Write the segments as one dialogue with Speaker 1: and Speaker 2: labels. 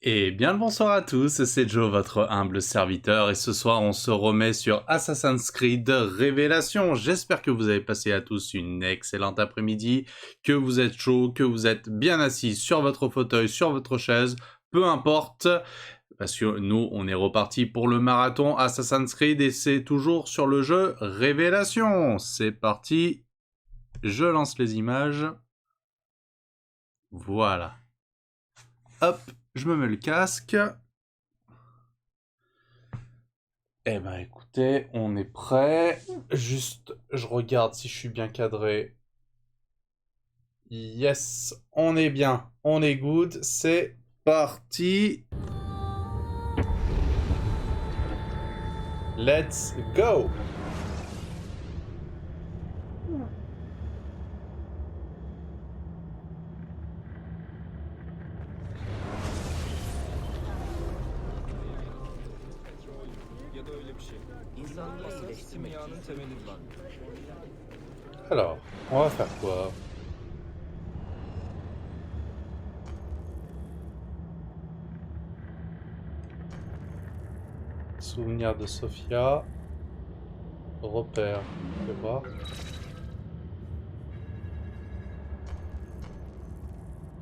Speaker 1: Et bien le bonsoir à tous, c'est Joe, votre humble serviteur, et ce soir on se remet sur Assassin's Creed Révélation. J'espère que vous avez passé à tous une excellente après-midi, que vous êtes chaud, que vous êtes bien assis sur votre fauteuil, sur votre chaise, peu importe, parce que nous on est reparti pour le marathon Assassin's Creed et c'est toujours sur le jeu Révélation. C'est parti, je lance les images, voilà. Hop, je me mets le casque. Eh ben écoutez, on est prêt. Juste, je regarde si je suis bien cadré. Yes, on est bien, on est good, c'est parti. Let's go.
Speaker 2: Ya da öyle bir şey.
Speaker 3: İnsanları iyileştirmek
Speaker 2: Simyanın
Speaker 3: için
Speaker 2: temeli var.
Speaker 1: Alors, on va faire quoi? Souvenir de Sofia. Repère, je vais voir.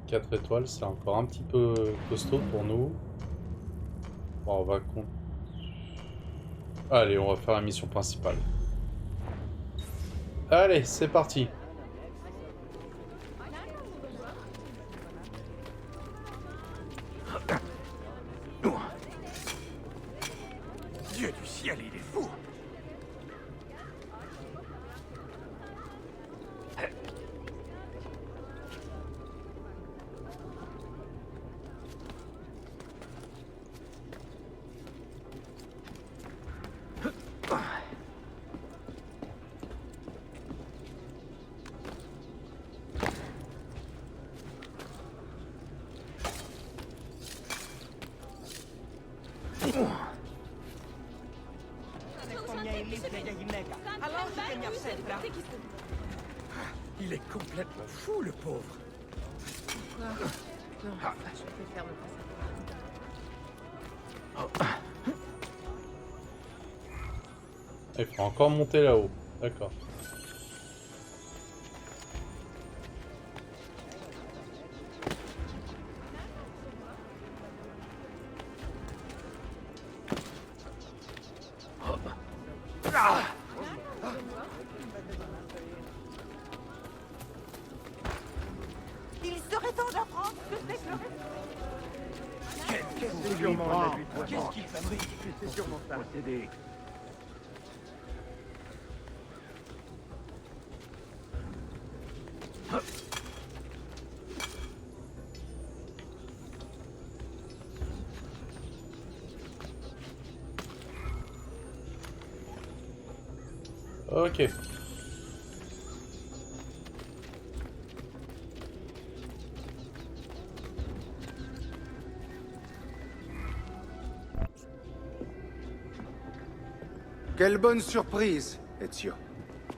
Speaker 1: 4 étoiles, c'est encore un petit peu costaud pour nous. Bon, on va Allez, on va faire la mission principale. Allez, c'est parti.
Speaker 3: Dieu du ciel, il est fou! Il est complètement fou, le pauvre.
Speaker 4: Non, je préfère me passer.
Speaker 1: Il faut encore monter là-haut. D'accord.
Speaker 4: Il serait temps d'apprendre ce que c'est que le
Speaker 3: C'est sûrement un abus de pouvoir. Qu'est-ce qu'il fabrique? C'est sûrement ça. Possédé.
Speaker 1: Ok.
Speaker 5: Quelle bonne surprise, Ezio.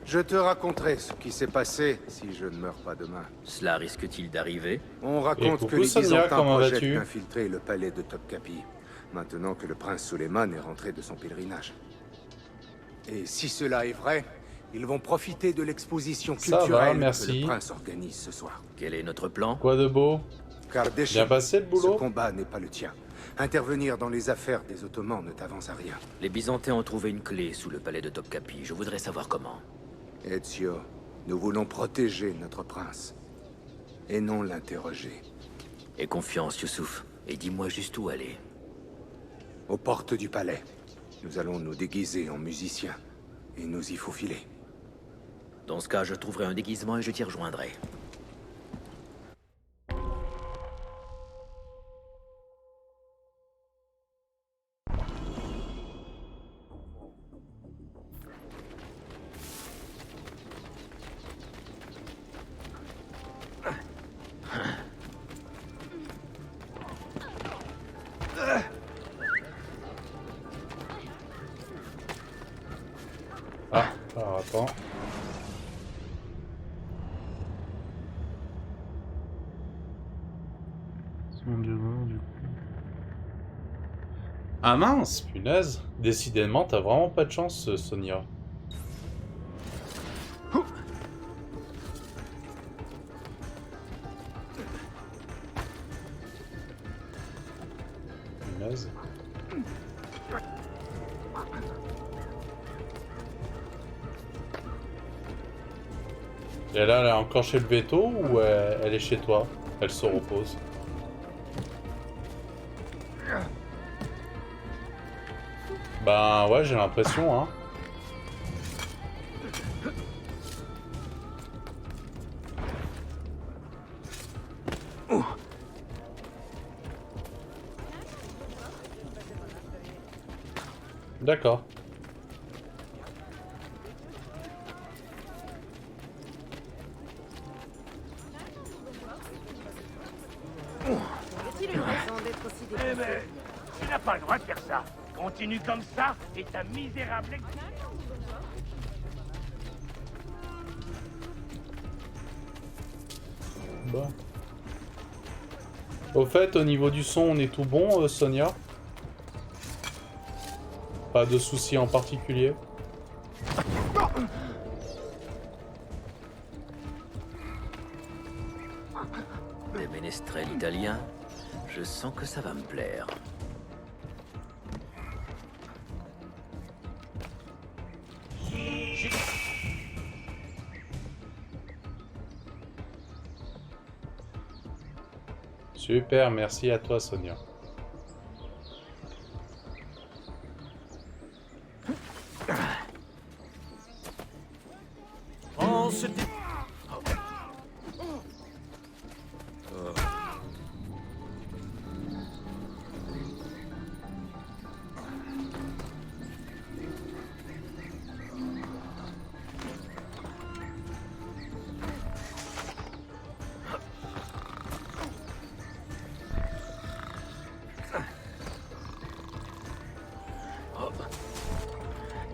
Speaker 5: Je te raconterai ce qui s'est passé si je ne meurs pas demain.
Speaker 6: Cela risque-t-il d'arriver?
Speaker 5: On raconte que
Speaker 1: coucou,
Speaker 5: les
Speaker 1: Sonia,
Speaker 5: Byzantins
Speaker 1: comment
Speaker 5: projettent
Speaker 1: vas-tu?
Speaker 5: d'infiltrer le palais de Topkapi, maintenant que le prince Suleiman est rentré de son pèlerinage. Et si cela est vrai, ils vont profiter de l'exposition
Speaker 1: Ça va,
Speaker 5: culturelle que
Speaker 1: merci.
Speaker 5: le prince organise ce soir.
Speaker 6: Quel est notre plan?
Speaker 1: Quoi de beau?
Speaker 5: Car
Speaker 1: Bien
Speaker 5: déchet,
Speaker 1: passé le
Speaker 5: ce
Speaker 1: boulot?
Speaker 5: combat n'est pas le tien. Intervenir dans les affaires des Ottomans ne t'avance à rien.
Speaker 6: Les Byzantins ont trouvé une clé sous le palais de Topkapi. Je voudrais savoir comment.
Speaker 5: Ezio, nous voulons protéger notre prince, et non l'interroger.
Speaker 6: Aie confiance, Youssouf, et dis-moi juste où aller.
Speaker 5: Aux portes du palais, nous allons nous déguiser en musiciens, et nous y faufiler.
Speaker 6: Dans ce cas, je trouverai un déguisement et je t'y rejoindrai.
Speaker 1: Ah, alors attends. Seconde du coup. Ah mince, punaise. Décidément, t'as vraiment pas de chance, Sonia. Punaise. Et là, elle est encore chez le veto ou elle est chez toi? Elle se repose. Ben ouais, j'ai l'impression, hein. D'accord.
Speaker 4: Est-il une raison d'être aussi
Speaker 3: Eh
Speaker 4: dépassé?
Speaker 3: ben, tu n'as pas le droit de faire ça. Continue comme ça et ta misérable...
Speaker 1: Bon. Au fait, au niveau du son, on est tout bon, Sonia? Pas de soucis en particulier?
Speaker 6: Des ménestrels italiens. Je sens que ça va me plaire.
Speaker 1: Super, merci à toi, Sonia.
Speaker 2: On se dé...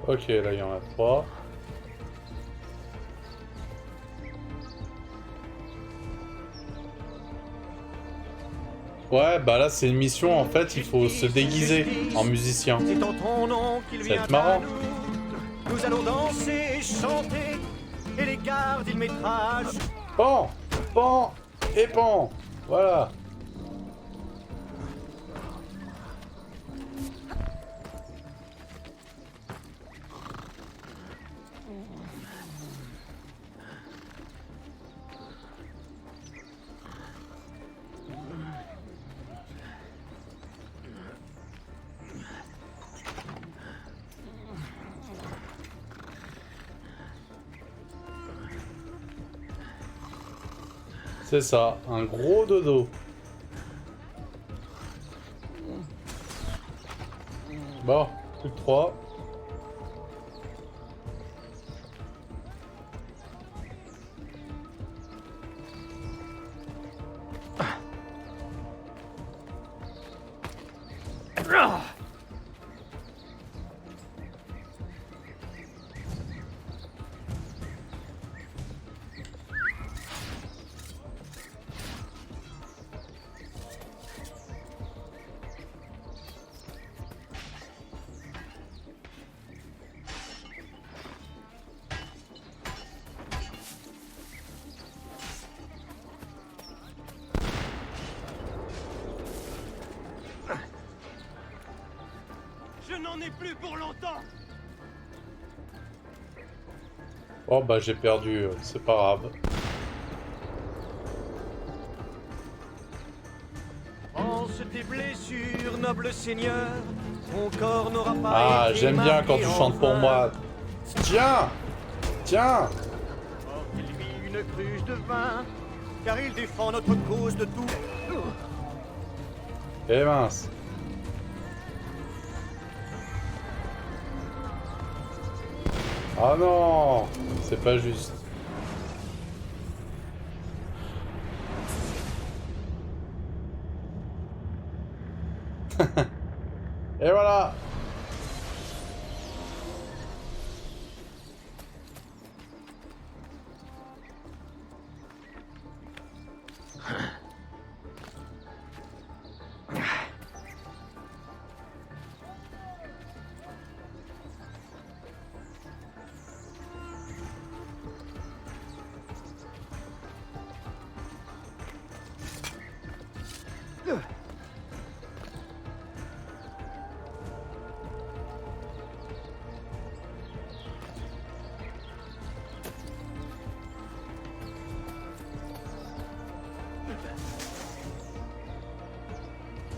Speaker 1: Ok, là il y en a 3. Ouais, bah là c'est une mission en fait, il faut se déguiser en musicien.
Speaker 2: C'est en ton nom qu'il
Speaker 1: Ça va
Speaker 2: vient
Speaker 1: être marrant.
Speaker 2: à nous. Nous allons danser et chanter, et les gardes il mettra...
Speaker 1: Pan, pan et pan. Voilà. C'est ça, un gros dodo. Bon, plus que 3.
Speaker 2: Je n'en ai plus pour longtemps.
Speaker 1: Oh bah j'ai perdu, c'est pas grave.
Speaker 2: Pense tes blessures, noble seigneur. Ton corps n'aura pas
Speaker 1: Ah,
Speaker 2: été
Speaker 1: j'aime bien quand
Speaker 2: marqué
Speaker 1: tu
Speaker 2: en
Speaker 1: chantes pour
Speaker 2: vain.
Speaker 1: moi. Tiens, tiens.
Speaker 2: Porte-lui une cruche de vin, car il défend notre cause de tout.
Speaker 1: Eh mince. Ah non, c'est pas juste. Et voilà.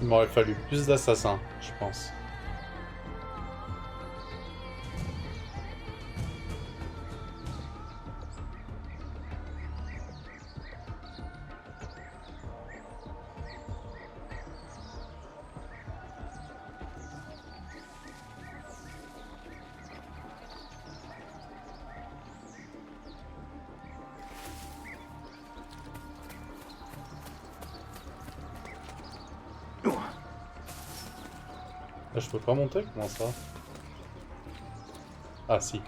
Speaker 1: m'aurait fallu plus d'assassins, je pense. Là, je peux pas monter? Comment ça? Ah, si.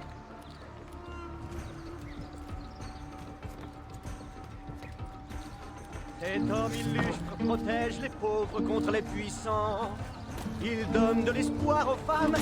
Speaker 2: Cet homme illustre protège les pauvres contre les puissants. Il donne de l'espoir aux femmes.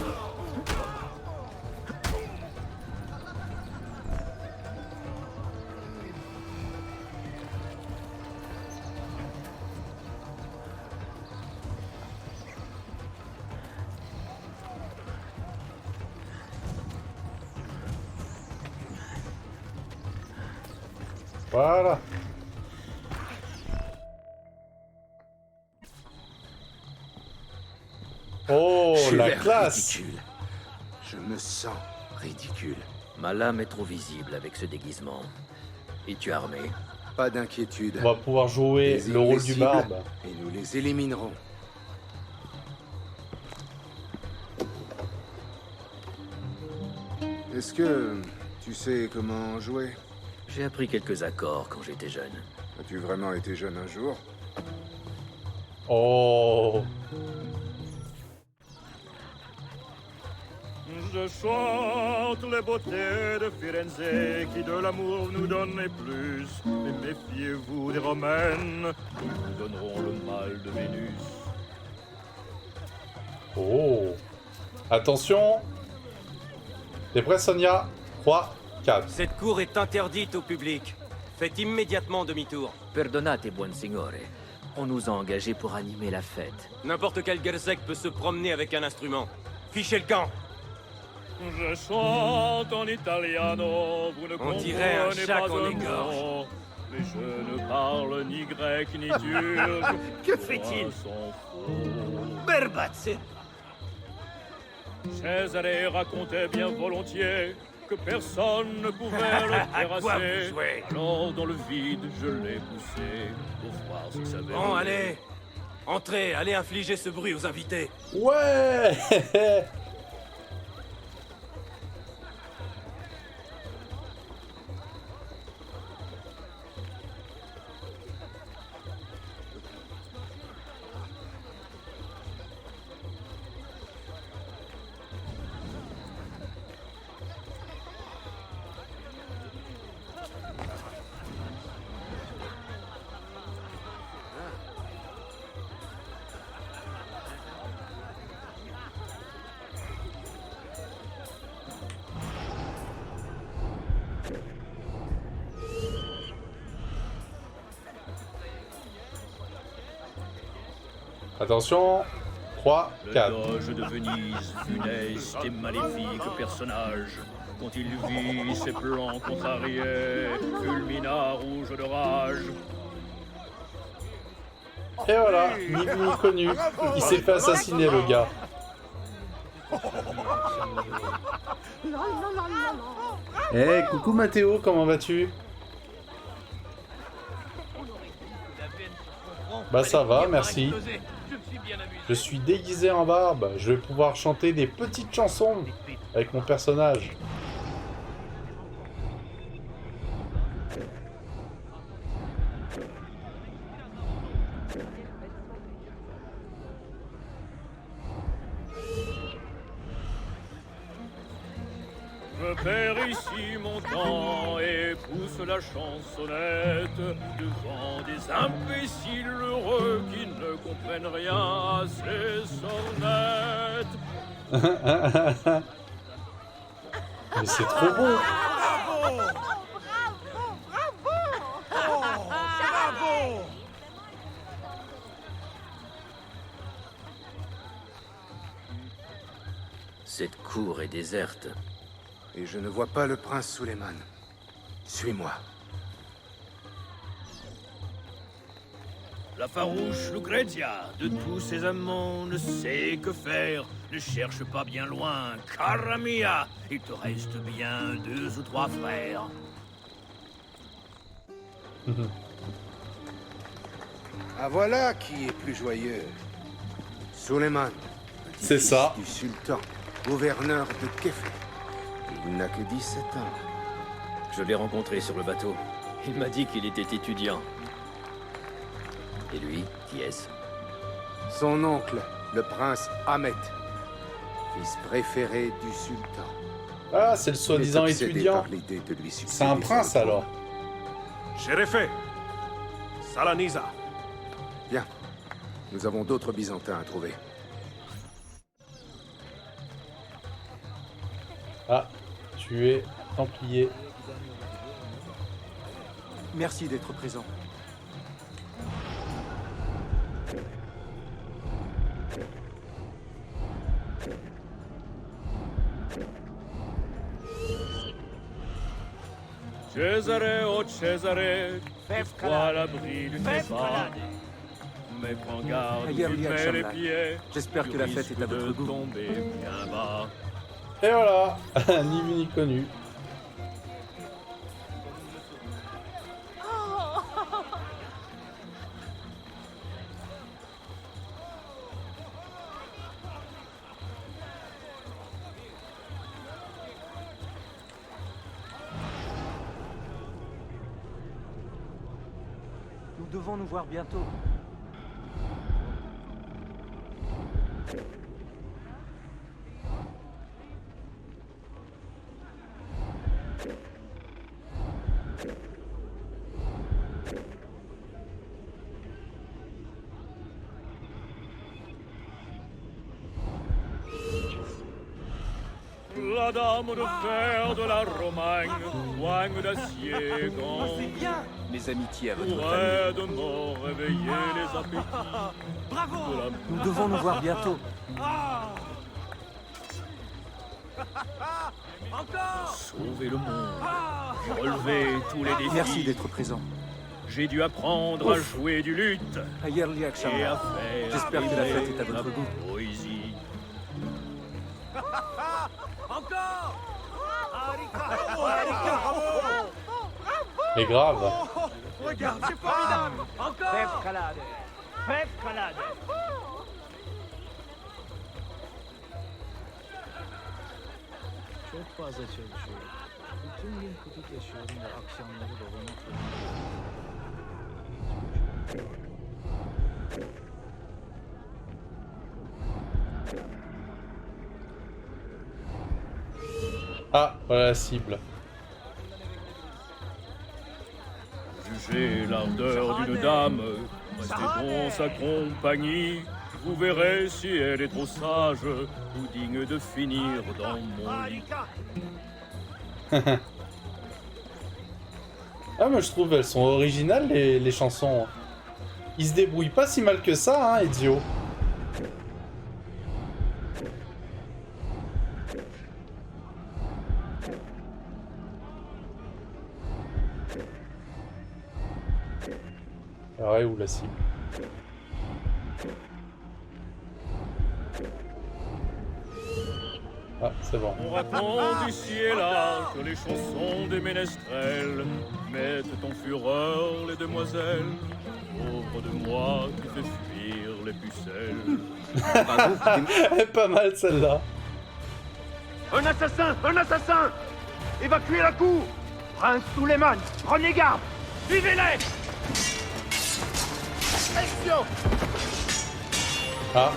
Speaker 1: Voilà. Oh,
Speaker 5: J'ai
Speaker 1: la
Speaker 5: l'air
Speaker 1: classe!
Speaker 5: ridicule. Je me sens ridicule.
Speaker 6: Ma lame est trop visible avec ce déguisement. Es-tu armé?
Speaker 5: Pas d'inquiétude.
Speaker 1: On va pouvoir jouer
Speaker 5: Les
Speaker 1: le rôle du
Speaker 5: invincibles,
Speaker 1: barbe.
Speaker 5: Et nous les éliminerons. Est-ce que tu sais comment jouer?
Speaker 6: J'ai appris quelques accords quand j'étais jeune.
Speaker 5: As-tu vraiment été jeune un jour?
Speaker 1: Oh,
Speaker 3: Je chante les beautés de Firenze qui de l'amour nous donnent plus. Mais méfiez-vous des Romaines, nous donnerons le mal de Vénus.
Speaker 1: oh. Attention. T'es prêt, Sonia? 3, 4.
Speaker 7: Cette cour est interdite au public. Faites immédiatement demi-tour.
Speaker 6: Perdonate, buon signore. On nous a engagés pour animer la fête.
Speaker 7: N'importe quel Gersec peut se promener avec un instrument. Fichez le camp.
Speaker 3: Je chante en italiano, vous ne
Speaker 7: On dirait un
Speaker 3: comprenez
Speaker 7: chat
Speaker 3: pas
Speaker 7: qu'on
Speaker 3: un
Speaker 7: égorge.
Speaker 3: mot. Mais je ne parle ni grec ni turc.
Speaker 7: Que fait-il? Berbazze.
Speaker 3: César racontait bien volontiers que personne ne pouvait le
Speaker 7: À quoi
Speaker 3: terrasser.
Speaker 7: vous jouez?
Speaker 3: Alors dans le vide, je l'ai poussé pour voir si ça avait...
Speaker 7: Bon, allez. Entrez, allez infliger ce bruit aux invités.
Speaker 1: Ouais. Attention. 3,
Speaker 3: Le
Speaker 1: 4.
Speaker 3: doge de Venise, funeste et maléfique personnage, quand il vit ses plans contrariés, fulmina rouge de rage.
Speaker 1: Et voilà, ni vu ni connu. Il s'est fait assassiner, le gars. Eh, coucou Mathéo, comment vas-tu? Bah ça va, merci. Je suis déguisé en barbe. Je vais pouvoir chanter des petites chansons avec mon personnage.
Speaker 3: Je perds ici mon temps et pousse la chansonnette devant des imbéciles heureux qui ne comprennent rien à ces sornettes.
Speaker 1: Mais c'est trop beau.
Speaker 6: Cette cour est déserte.
Speaker 5: Et je ne vois pas le prince Suleiman. Suis-moi.
Speaker 3: La farouche Lucrezia, de tous ses amants, ne sait que faire. Ne cherche pas bien loin, cara mia, il te reste bien 2 ou 3 frères.
Speaker 5: Ah voilà qui est plus joyeux. Suleiman.
Speaker 1: C'est
Speaker 5: petit-fils
Speaker 1: ça.
Speaker 5: Du sultan, gouverneur de Kefeh. Il n'a que 17 ans.
Speaker 6: Je l'ai rencontré sur le bateau. Il m'a dit qu'il était étudiant. Et lui, qui est-ce?
Speaker 5: Son oncle, le prince Ahmet, fils préféré du sultan.
Speaker 1: Ah, c'est le
Speaker 5: Il est
Speaker 1: soi-disant
Speaker 5: obsédé
Speaker 1: étudiant.
Speaker 5: par l'idée de lui succéder
Speaker 1: C'est un
Speaker 5: sur
Speaker 1: prince
Speaker 5: le trône.
Speaker 1: alors.
Speaker 8: Shérifé, Salaniza.
Speaker 5: Bien. Nous avons d'autres Byzantins à trouver.
Speaker 1: Ah, tu es templier.
Speaker 2: Merci d'être présent.
Speaker 3: Cesare, oh Cesare,
Speaker 2: Fève
Speaker 3: toi à l'abri du
Speaker 2: Fève
Speaker 3: trépas.
Speaker 2: calade.
Speaker 3: Mais prends garde, tu
Speaker 2: Ailleurs, il y a
Speaker 3: mets les
Speaker 2: Chamlain.
Speaker 3: pieds.
Speaker 2: J'espère
Speaker 3: tu
Speaker 2: que la fête
Speaker 3: risques
Speaker 2: est à votre
Speaker 3: de
Speaker 2: goût.
Speaker 3: tomber bien bas.
Speaker 1: Et voilà, ni vu ni connu.
Speaker 2: Nous devons nous voir bientôt.
Speaker 3: La dame de fer de la Romagne, poigne d'acier gant,
Speaker 2: Mes amitiés à votre famille.
Speaker 3: pourrait de mort réveiller les appétits de la
Speaker 2: Nous devons nous voir bientôt.
Speaker 3: sauver le monde, relever tous les défis.
Speaker 2: Merci d'être présent.
Speaker 3: J'ai dû apprendre à jouer du luth
Speaker 2: Ayer Liak
Speaker 3: et
Speaker 2: Chamlain.
Speaker 3: à faire
Speaker 2: J'espère que la
Speaker 3: aimer
Speaker 2: fête est à votre
Speaker 3: la
Speaker 2: goût.
Speaker 3: poésie.
Speaker 1: Mais grave.
Speaker 2: Fève calade. Fève calade.
Speaker 9: Çok fazla çalışıyorum. Bütün gün kutup yaşıyorum ve akşamları babama
Speaker 1: Ah, voilà la cible.
Speaker 3: Jugez l'ardeur d'une dame, restez dans sa compagnie. Vous verrez si elle est trop sage ou digne de finir dans mon lit.
Speaker 1: Ah, mais je trouve elles sont originales les chansons. Ils se débrouillent pas si mal que ça, hein, Ezio. Alors, elle est où la cible? Ah, c'est bon.
Speaker 3: On raconte ici et là que les chansons des ménestrels mettent en fureur les demoiselles. Pauvre de moi qui fait fuir les pucelles.
Speaker 1: Elle est pas mal celle-là.
Speaker 2: Un assassin! Un assassin! Évacuez la cour! Prince Suleiman, prenez garde! Suivez-les! Action!
Speaker 1: Ah,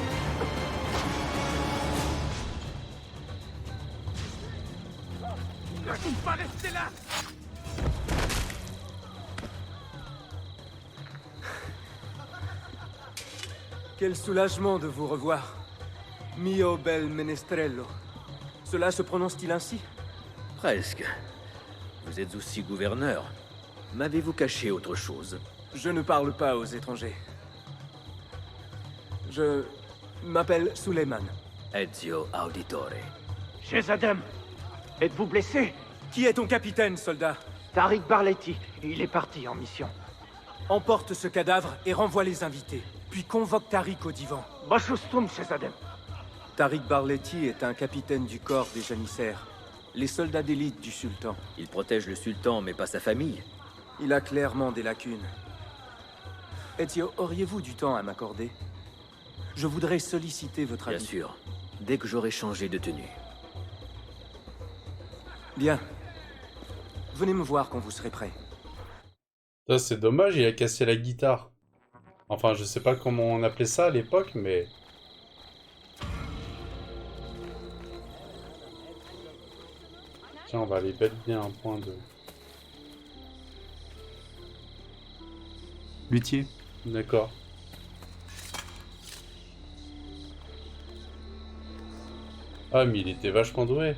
Speaker 2: Pas rester là! Quel soulagement de vous revoir. Mio bel menestrello. Cela se prononce-t-il ainsi?
Speaker 6: Presque. Vous êtes aussi gouverneur. M'avez-vous caché autre chose?
Speaker 2: Je ne parle pas aux étrangers. Je m'appelle Suleiman.
Speaker 6: Ezio Auditore.
Speaker 10: Chez Adam, êtes-vous blessé?
Speaker 2: Qui est ton capitaine, soldat?
Speaker 10: Tariq Barletti, il est parti en mission.
Speaker 11: Emporte ce cadavre et renvoie les invités. Puis convoque Tariq au divan.
Speaker 10: Bashustum, Shehzadem.
Speaker 11: Tariq Barleti est un capitaine du corps des janissaires. Les soldats d'élite du sultan.
Speaker 6: Il protège le sultan, mais pas sa famille.
Speaker 11: Il a clairement des lacunes. Ezio, auriez-vous du temps à m'accorder? Je voudrais solliciter votre avis.
Speaker 6: Bien sûr. Dès que j'aurai changé de tenue.
Speaker 11: Bien. Venez me voir quand vous serez prêt.
Speaker 1: Ça, c'est dommage, il a cassé la guitare. Enfin, je sais pas comment on appelait ça à l'époque, mais... Tiens, on va aller valider un point de...
Speaker 12: Luthier.
Speaker 1: D'accord. Ah, mais il était vachement doué.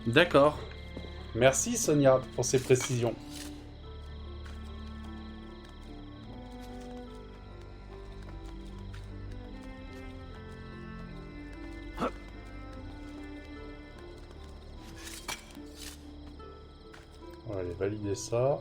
Speaker 1: D'accord. Merci Sonia pour ces précisions. On va aller valider ça.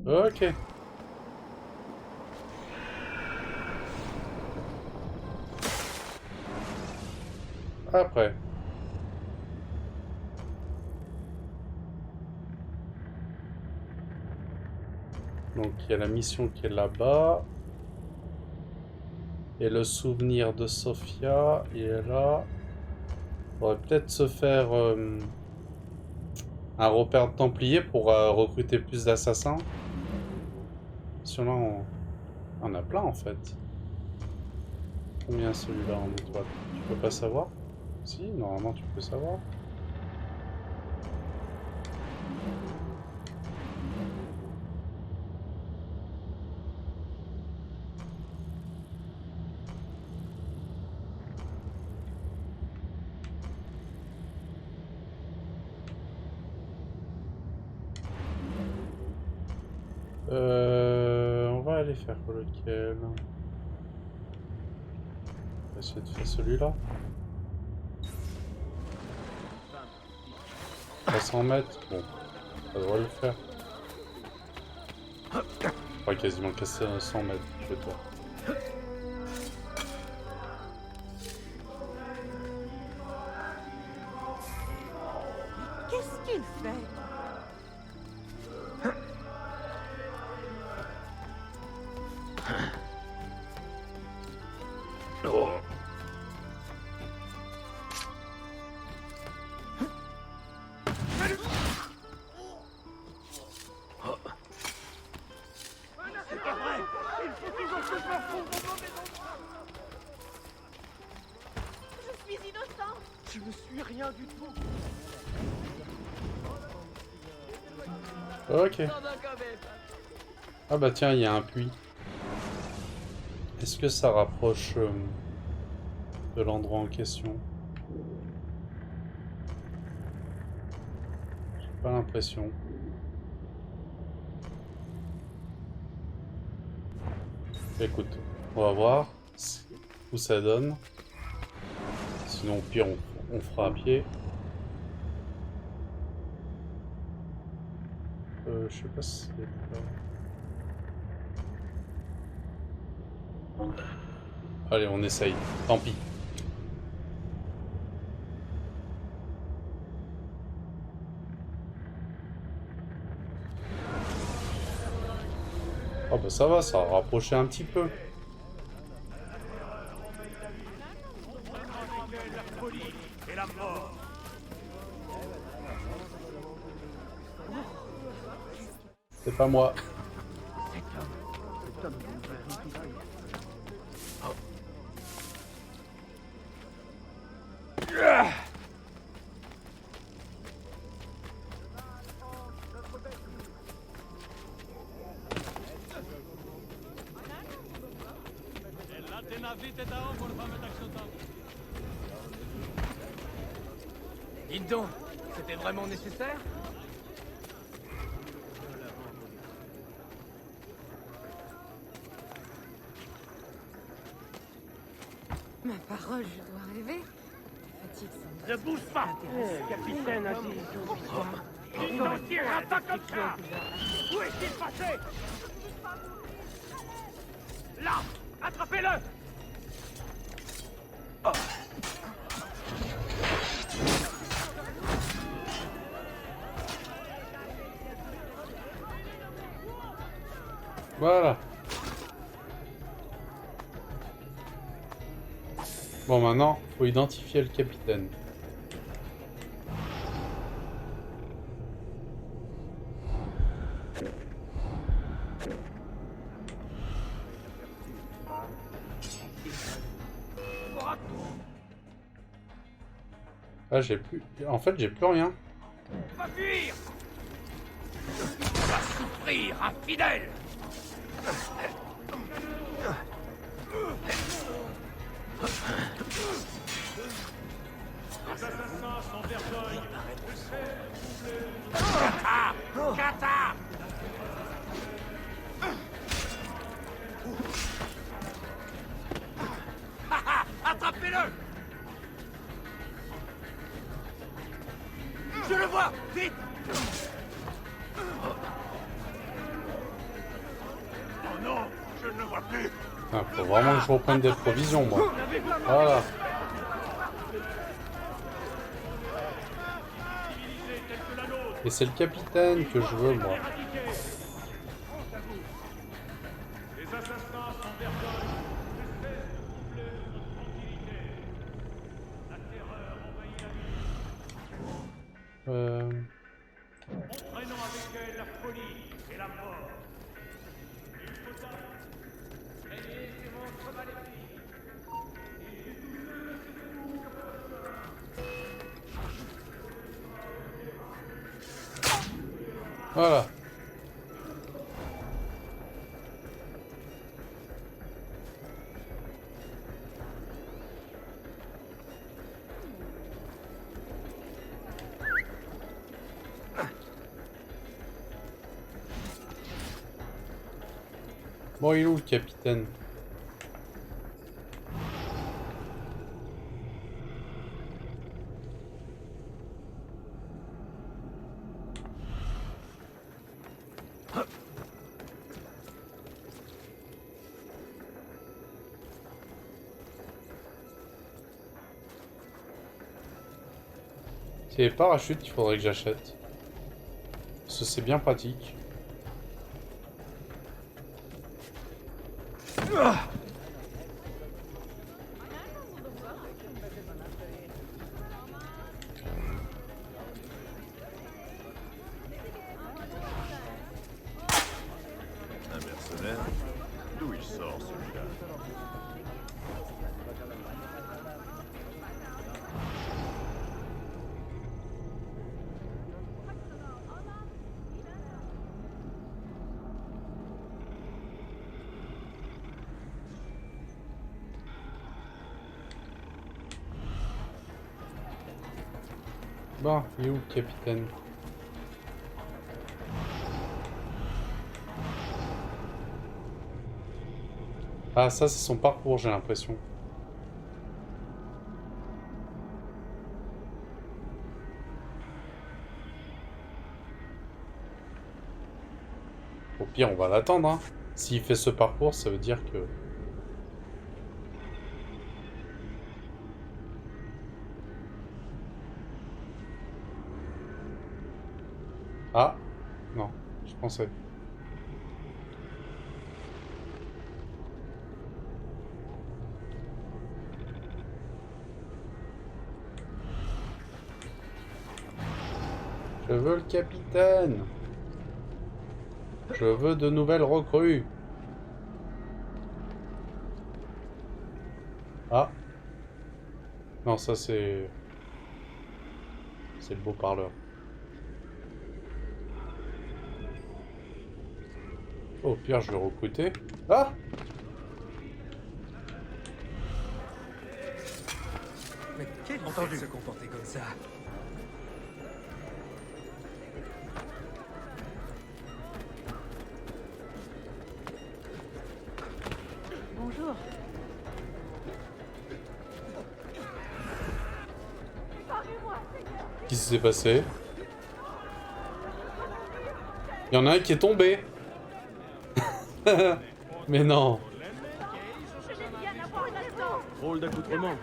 Speaker 1: Ok. Après. Donc il y a la mission qui est là-bas. Et le souvenir de Sofia, il est là. On pourrait peut-être se faire un repère de Templiers pour recruter plus d'assassins. Sur là, on a plein en fait. Combien celui-là en étoile? Tu peux pas savoir? Si, normalement tu peux savoir. On va aller faire lequel? On va essayer de faire celui-là. 300 mètres, bon, ça devrait le faire. On va quasiment casser 100 mètres, je veux dire.
Speaker 4: Qu'est-ce qu'il fait?
Speaker 1: Ok. Ah bah tiens, il y a un puits. Est-ce que ça rapproche de l'endroit en question? J'ai pas l'impression. Écoute, on va voir où ça donne. Sinon au pire on fera à pied. Je sais pas si c'est... Allez, on essaye. Tant pis. Oh bah ça va, ça a rapproché un petit peu. C'est pas moi.
Speaker 11: Dites donc, c'était vraiment nécessaire?
Speaker 4: Ma parole, je dois rêver. Fatigue sans
Speaker 10: Ne bouge pas, capitaine Aziz. Il n'en tirera pas comme ça. Où est-il passé? Là, attrapez-le.
Speaker 1: Voilà. Bon, maintenant, faut identifier le capitaine. Ah, j'ai plus... En fait, j'ai plus rien.
Speaker 10: Va fuir. Va souffrir, infidèle.
Speaker 8: Les assassins sans vergogne.
Speaker 10: Kata! Kata! Attrapez-le! Je le vois! Vite!
Speaker 8: Oh non, je ne le vois plus.
Speaker 1: Ah, faut vraiment que je reprenne des provisions, moi. Voilà. Et c'est le capitaine que je veux, moi.
Speaker 8: Les assassins sans vergogne. Ne cessent de troubler notre tranquillité. La terreur envahit la ville. Entraînant avec elle la folie et la mort. Il faut régner ces monstres maléfiques.
Speaker 1: Voilà. Bon, il est où le capitaine? C'est les parachutes qu'il faudrait que j'achète. Parce que c'est bien pratique.
Speaker 8: Un mercenaire? D'où il sort celui-là?
Speaker 1: Bon, il est où le capitaine? Ah, ça c'est son parcours, j'ai l'impression. Au pire, on va l'attendre, hein. S'il fait ce parcours, ça veut dire que... Ah, non, je pensais. Je veux le capitaine. Je veux de nouvelles recrues. Ah. Non, ça c'est... C'est le beau parleur. Oh, au pire, je vais recruter. Ah!
Speaker 11: Mais quel entendu se comporter comme ça?
Speaker 4: Bonjour.
Speaker 1: Qu'est-ce qui s'est passé? Il y en a un qui est tombé. Mais non.
Speaker 3: Drôle d'accoutrement.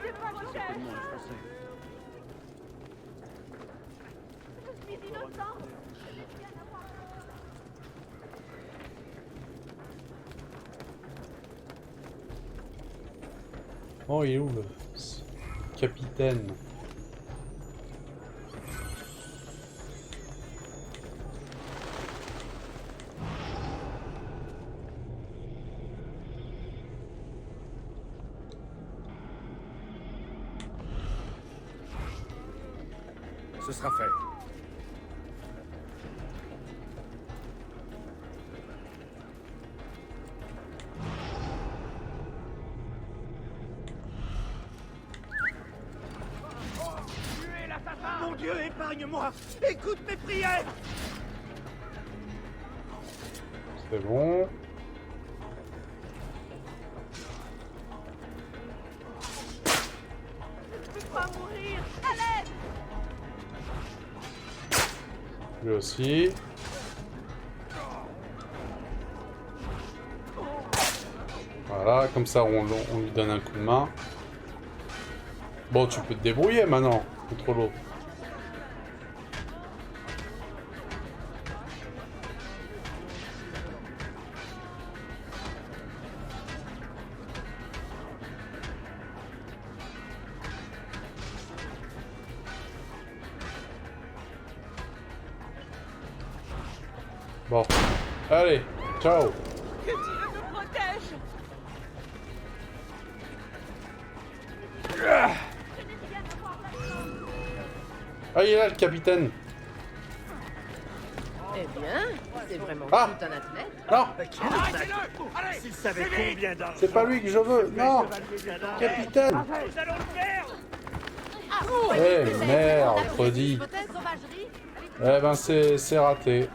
Speaker 1: Oh, il est où le capitaine?
Speaker 2: Ce sera fait.
Speaker 10: Mon Dieu, épargne-moi! Écoute mes prières!
Speaker 1: C'est bon.
Speaker 10: Je peux pas mourir! À l'aide!
Speaker 1: Lui aussi. Voilà, comme ça on lui donne un coup de main. Bon, tu peux te débrouiller maintenant contre l'autre. Bon, allez, ciao.
Speaker 10: Que Dieu me protège!
Speaker 1: Ah, il est là le capitaine.
Speaker 4: Eh bien, c'est vraiment
Speaker 1: Ah.
Speaker 4: tout un athlète.
Speaker 1: Non,
Speaker 10: Arrêtez-le! Allez!
Speaker 2: S'il savait combien d'argent...
Speaker 1: c'est pas lui que je veux. Non, capitaine.
Speaker 10: Nous allons le faire!
Speaker 1: Eh merde, Freddy. Eh ben c'est raté.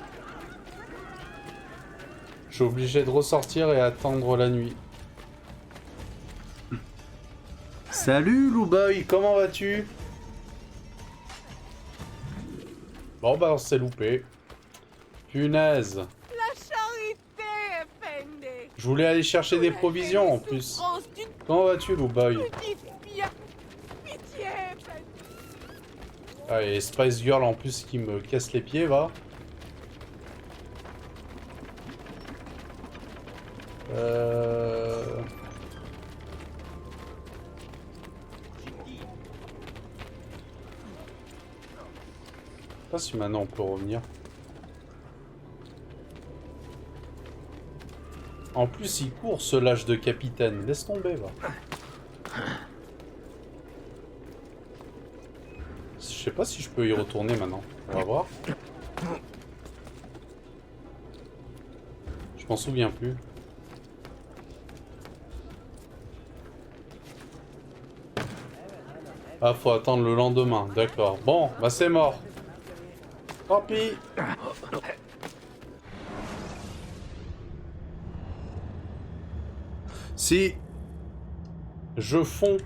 Speaker 1: Je suis obligé de ressortir et attendre la nuit. Salut Louboy, comment vas-tu? Bon bah on s'est loupé. Punaise.
Speaker 10: La charité, Fendi!
Speaker 1: Je voulais aller chercher des provisions en plus. Comment vas-tu Louboy?
Speaker 10: Petite fille! Pitié, Fendi!
Speaker 1: Ah, et Spice Girl en plus qui me casse les pieds, va. Je sais pas si maintenant on peut revenir. En plus, il court ce lâche de capitaine. Laisse tomber, va. Je sais pas si je peux y retourner maintenant. On va voir. Je m'en souviens plus. Ah, faut attendre le lendemain. D'accord. Bon, bah c'est mort. Tant pis. Si je fonds.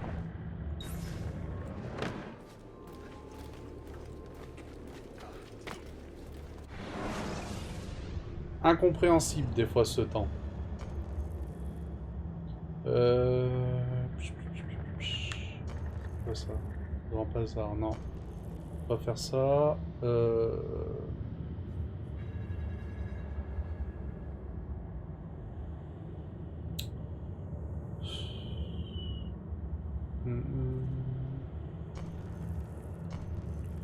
Speaker 1: Incompréhensible des fois ce temps. Quoi ça? Grand hasard, non. On va faire ça.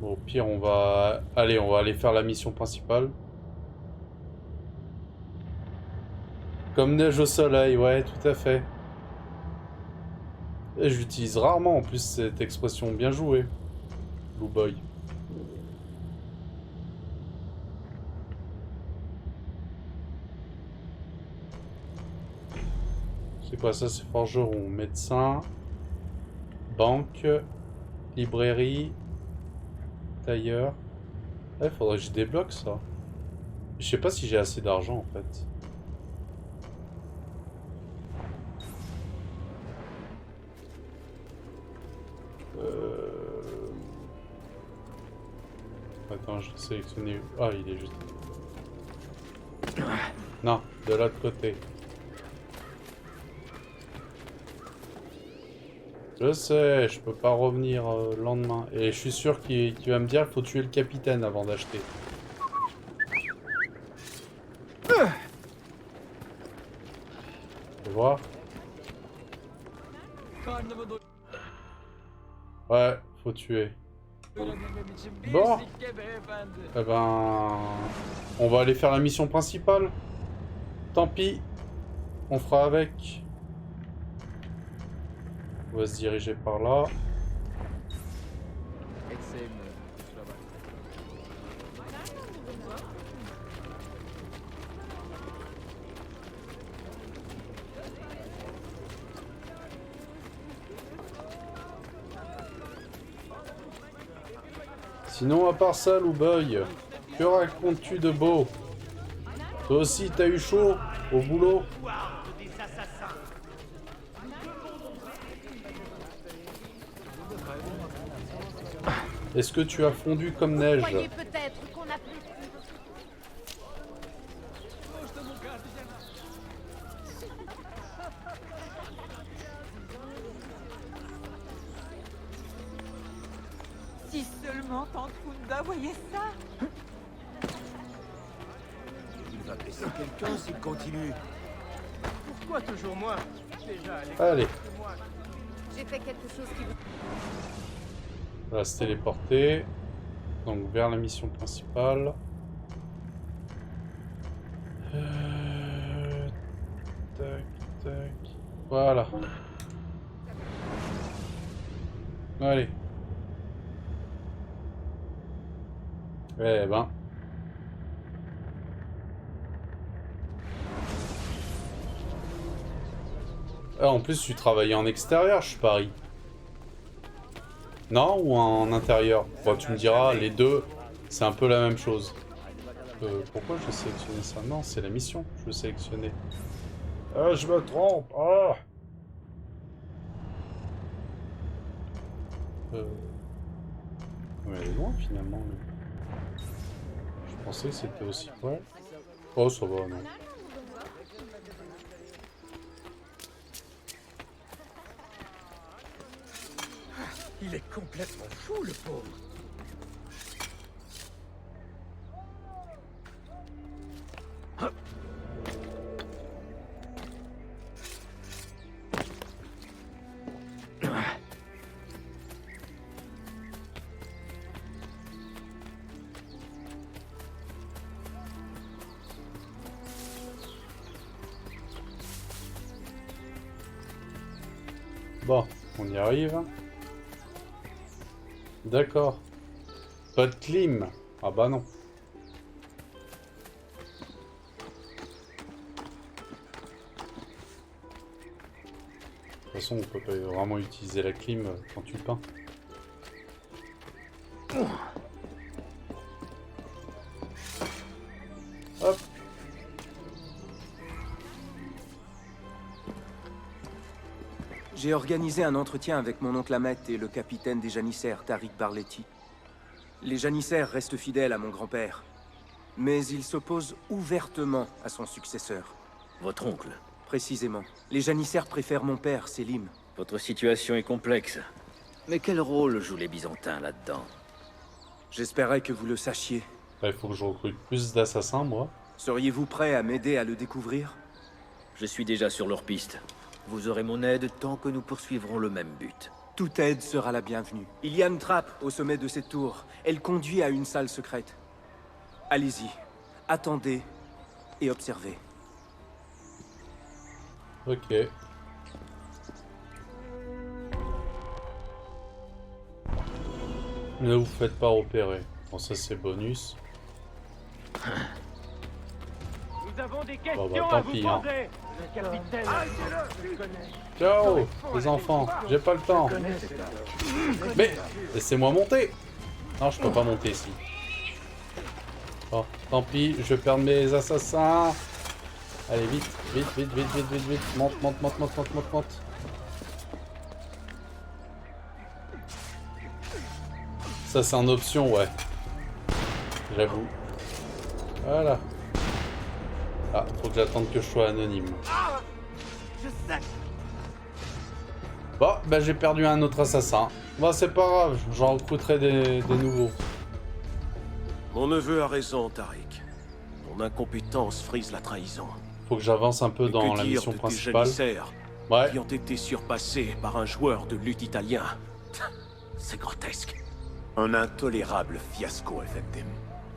Speaker 1: Bon, au pire, on va... Allez, on va aller faire la mission principale. Comme neige au soleil, ouais, tout à fait. Et j'utilise rarement en plus cette expression, bien jouée. Blue Boy. C'est quoi ça? C'est forgeron, médecin, banque, librairie, tailleur. Ouais, faudrait que je débloque ça. Je sais pas si j'ai assez d'argent en fait. Attends, je vais sélectionner. Ah, il est juste. Non, de l'autre côté. Je sais, je peux pas revenir le lendemain. Et je suis sûr qu'il va me dire qu'il faut tuer le capitaine avant d'acheter. Tu vois? Ouais, faut tuer. Bon. Eh ben... On va aller faire la mission principale. Tant pis. On fera avec. On va se diriger par là. Sinon, à part ça, Lou Boy, que racontes-tu de beau? Toi aussi, t'as eu chaud au boulot? Est-ce que tu as fondu comme neige?
Speaker 4: Peut-être qu'on a plus.
Speaker 12: Si seulement Tante Funda voyait ça.
Speaker 5: Il va blesser quelqu'un s'il continue.
Speaker 10: Pourquoi toujours moi? Déjà,
Speaker 1: Allez.
Speaker 4: J'ai fait quelque chose qui...
Speaker 1: On va se téléporter. Donc vers la mission principale. Tac, tac. Voilà. Allez. Eh ben. Ah, en plus, tu travaillais en extérieur, je parie. Non, ou en intérieur? Bon, tu me diras, les deux, c'est un peu la même chose. Pourquoi je sélectionné ça? Non, c'est la mission que je veux sélectionner. Ah, je me trompe. Ah. Mais elle est loin finalement. Mais... Je pensais que c'était aussi... Ouais. Oh, ça va, non.
Speaker 10: Il est complètement fou, le pauvre.
Speaker 1: Bon, on y arrive. D'accord. Pas de clim. Ah bah non. De toute façon, on peut pas vraiment utiliser la clim quand tu peins. Hop.
Speaker 11: J'ai organisé un entretien avec mon oncle Ahmet et le capitaine des janissaires, Tariq Barleti. Les janissaires restent fidèles à mon grand-père, mais ils s'opposent ouvertement à son successeur.
Speaker 6: Votre oncle?
Speaker 11: Précisément. Les janissaires préfèrent mon père, Selim.
Speaker 6: Votre situation est complexe. Mais quel rôle jouent les Byzantins là-dedans?
Speaker 11: J'espérais que vous le sachiez.
Speaker 1: Il faut que je recrute plus d'assassins, moi.
Speaker 11: Seriez-vous prêt à m'aider à le découvrir?
Speaker 6: Je suis déjà sur leur piste. Vous aurez mon aide tant que nous poursuivrons le même but.
Speaker 11: Toute aide sera la bienvenue. Il y a une trappe au sommet de cette tour. Elle conduit à une salle secrète. Allez-y, attendez et observez.
Speaker 1: Ok. Ne vous faites pas repérer. Bon, ça c'est bonus.
Speaker 10: Nous avons des
Speaker 1: Bon, bah,
Speaker 10: questions
Speaker 1: tant
Speaker 10: à vous
Speaker 1: pis,
Speaker 10: poser.
Speaker 1: hein.
Speaker 10: Le capitaine. Arrêtez-le.
Speaker 1: Ciao, les enfants, j'ai pas le temps. Mais, laissez-moi monter. Non, je peux pas monter ici. Bon, tant pis, je vais perdre mes assassins. Allez, vite, vite, vite, vite, vite, vite, vite. Monte, monte, monte, monte, monte, monte, monte. Ça, c'est en option, ouais. J'avoue. Voilà. Ah, faut que j'attende que je sois anonyme. Bon, bah j'ai perdu un autre assassin. Bon, c'est pas grave, j'en recruterai des nouveaux.
Speaker 13: Mon neveu a raison, Tariq. Ton incompétence frise la trahison.
Speaker 1: Faut que j'avance un peu dans la mission principale. Ouais.
Speaker 13: Qui ont été surpassés par un joueur de lutte italien. C'est grotesque.
Speaker 5: Un intolérable fiasco, FMT.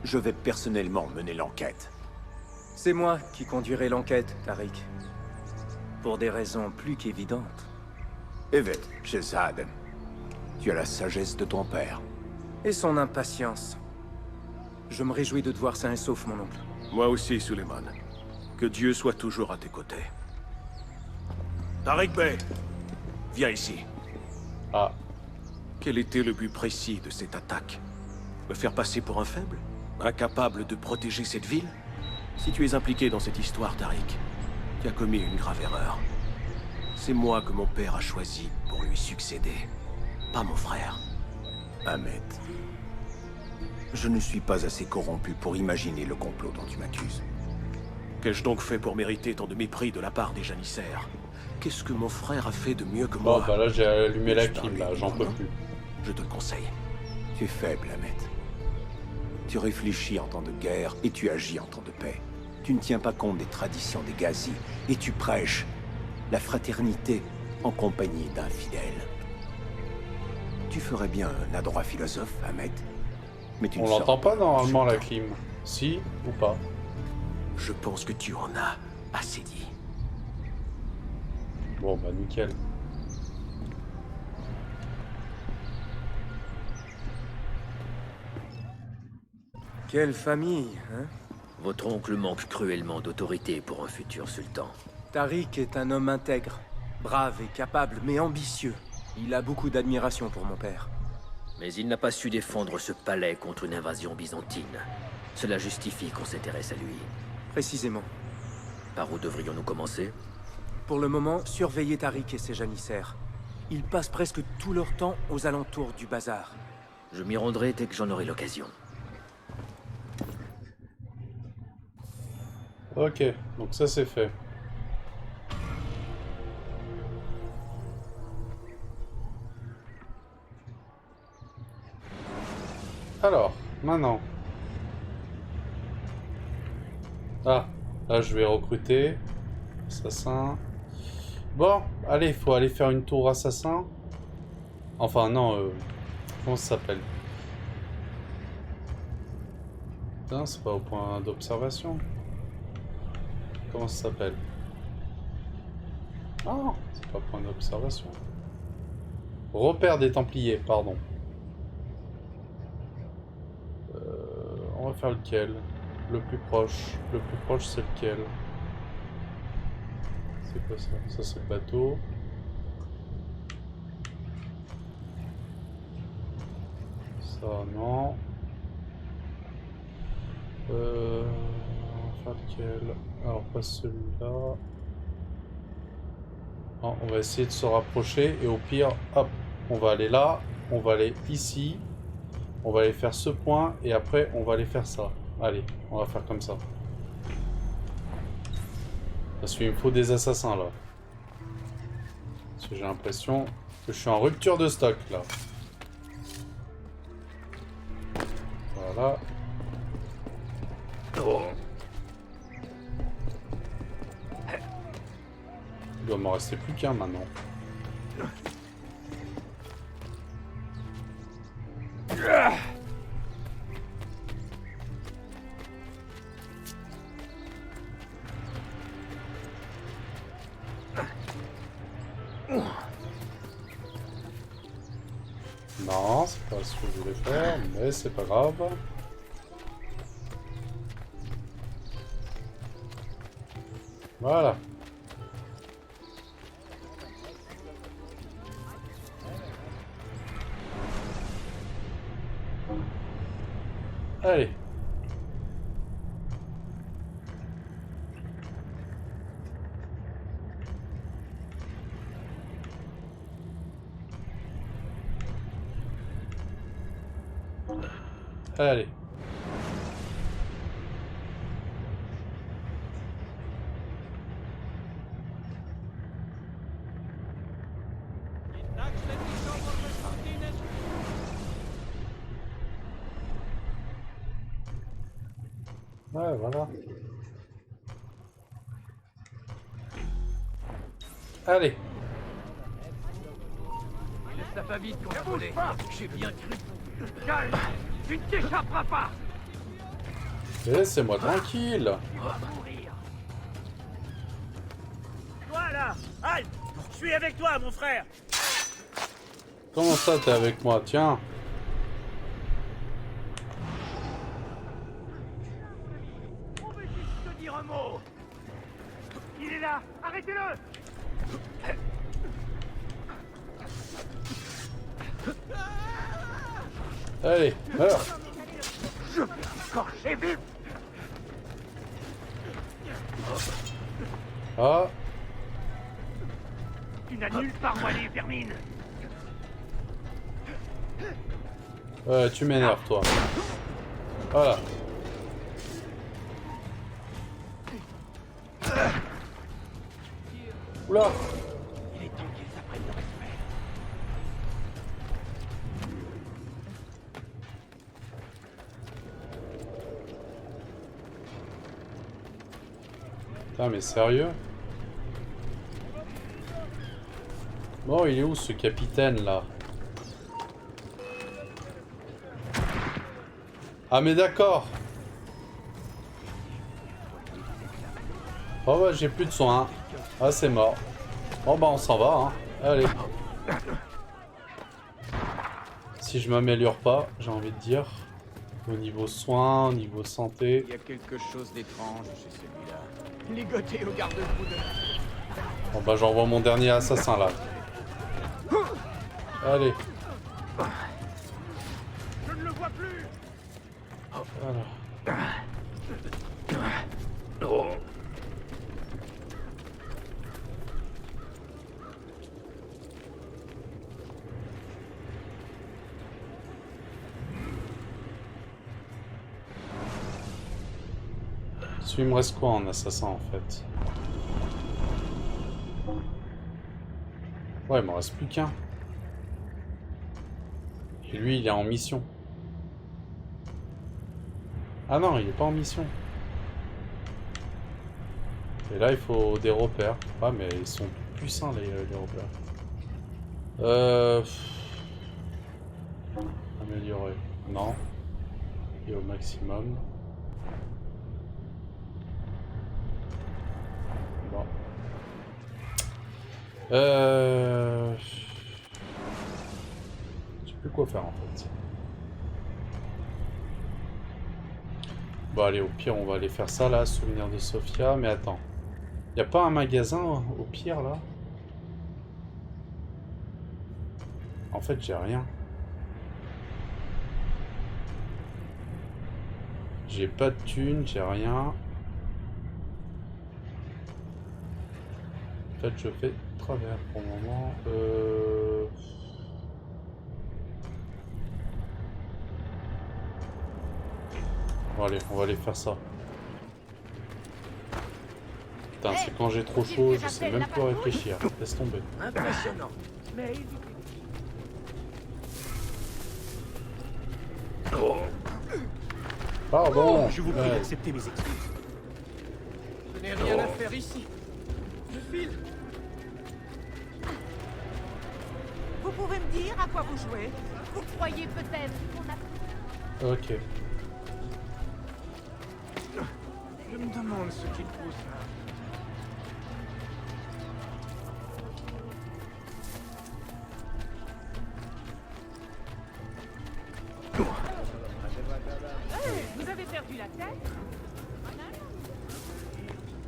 Speaker 5: Je vais personnellement mener l'enquête.
Speaker 11: C'est moi qui conduirai l'enquête, Tariq. Pour des raisons plus qu'évidentes.
Speaker 5: Evet, Shehzad. Tu as la sagesse de ton père.
Speaker 11: Et son impatience. Je me réjouis de te voir sain et sauf, mon oncle.
Speaker 13: Moi aussi, Suleiman. Que Dieu soit toujours à tes côtés. Tariq Bey, viens ici.
Speaker 1: Ah.
Speaker 13: Quel était le but précis de cette attaque? Me faire passer pour un faible? Incapable de protéger cette ville? Si tu es impliqué dans cette histoire, Tariq, tu as commis une grave erreur. C'est moi que mon père a choisi pour lui succéder, pas mon frère.
Speaker 5: Ahmed, je ne suis pas assez corrompu pour imaginer le complot dont tu m'accuses.
Speaker 13: Qu'ai-je donc fait pour mériter tant de mépris de la part des janissaires? Qu'est-ce que mon frère a fait de mieux que moi?
Speaker 1: Bon, bah là j'ai allumé la clim, là, j'en peux plus.
Speaker 13: Je te le conseille.
Speaker 5: Tu es faible, Ahmed. Tu réfléchis en temps de guerre et tu agis en temps de paix. Tu ne tiens pas compte des traditions des Ghazis et tu prêches la fraternité en compagnie d'infidèles. Tu ferais bien un adroit philosophe, Ahmed. Mais tu
Speaker 1: On l'entend pas normalement la clim. Si ou pas?
Speaker 13: Je pense que tu en as assez dit.
Speaker 1: Bon bah nickel.
Speaker 11: Quelle famille, hein?
Speaker 6: Votre oncle manque cruellement d'autorité pour un futur sultan.
Speaker 11: Tariq est un homme intègre, brave et capable, mais ambitieux. Il a beaucoup d'admiration pour mon père.
Speaker 6: Mais il n'a pas su défendre ce palais contre une invasion byzantine. Cela justifie qu'on s'intéresse à lui.
Speaker 11: Précisément.
Speaker 6: Par où devrions-nous commencer?
Speaker 11: Pour le moment, surveillez Tariq et ses janissaires. Ils passent presque tout leur temps aux alentours du bazar.
Speaker 6: Je m'y rendrai dès que j'en aurai l'occasion.
Speaker 1: Ok, donc ça c'est fait. Alors, maintenant. Ah, là je vais recruter. Assassin. Bon, allez, il faut aller faire une tour assassin. Enfin, non, comment ça s'appelle? Putain, c'est pas au point d'observation. Comment ça s'appelle? Ah, c'est pas point d'observation. Repère des Templiers, pardon. On va faire lequel? Le plus proche. Le plus proche, c'est lequel? C'est quoi ça? Ça, c'est le bateau. Ça, non. On va faire lequel? Alors, pas celui-là. Non, on va essayer de se rapprocher. Et au pire, hop, on va aller là. On va aller ici. On va aller faire ce point. Et après, on va aller faire ça. Allez, on va faire comme ça. Parce qu'il me faut des assassins, là. Parce que j'ai l'impression que je suis en rupture de stock, là. Voilà. Oh. Il doit m'en rester plus qu'un maintenant. Non, c'est pas ce que je voulais faire, mais c'est pas grave. Voilà. Allez. Allez. Ouais, voilà. Allez.
Speaker 10: Laisse pas vite, contrôler. J'ai bien cru. Calme. Tu ne t'échapperas pas.
Speaker 1: Laissez-moi tranquille.
Speaker 8: Voilà, Halt. Je suis avec toi, mon frère.
Speaker 1: Comment ça, t'es avec moi? Tiens.
Speaker 10: On veut juste te dire un mot. Il est là. Arrêtez-le.
Speaker 1: Allez, meurs.
Speaker 10: Je vais scorcher vite.
Speaker 1: Ah.
Speaker 10: Tu n'as nulle part où aller, vermine.
Speaker 1: Ouais, tu m'énerves, toi. Voilà. Oula.
Speaker 10: Il est temps qu'ils apprennent le respect.
Speaker 1: Putain, mais sérieux? Bon, il est où ce capitaine là? Ah mais d'accord. Oh bah j'ai plus de soins. Ah c'est mort. Bon bah on s'en va hein. Allez. Si je m'améliore pas, j'ai envie de dire. Au niveau soins, au niveau santé.
Speaker 9: Il y a quelque chose d'étrange chez celui-là. Ligoté au garde-fou de...
Speaker 1: Bon bah j'envoie mon dernier assassin là. Allez.
Speaker 10: Je ne le vois plus.
Speaker 1: Voilà. Il me reste quoi en assassin en fait? Ouais, il m'en reste plus qu'un. Et lui, il est en mission. Ah non, il est pas en mission. Et là, il faut des repères. Ah, mais ils sont puissants les repères. Améliorer. Non. Et au maximum. Bon. Je sais plus quoi faire en fait. Bon allez, au pire on va aller faire ça là, souvenir de Sofia, mais attends. Y a pas un magasin au pire là? En fait j'ai rien. J'ai pas de thunes, j'ai rien. En fait je fais travers pour le moment. Bon allez, on va aller faire ça. Putain, c'est quand j'ai trop chaud, je sais même plus réfléchir. Laisse tomber.
Speaker 10: Impressionnant. Mais
Speaker 1: Pardon.
Speaker 10: Je vous prie d'accepter mes excuses.
Speaker 9: Je n'ai rien à faire ici. Je file.
Speaker 12: Vous pouvez me dire à quoi vous jouez? Vous croyez peut-être qu'on a...
Speaker 1: Ok.
Speaker 9: Je me demande ce qui te pousse là.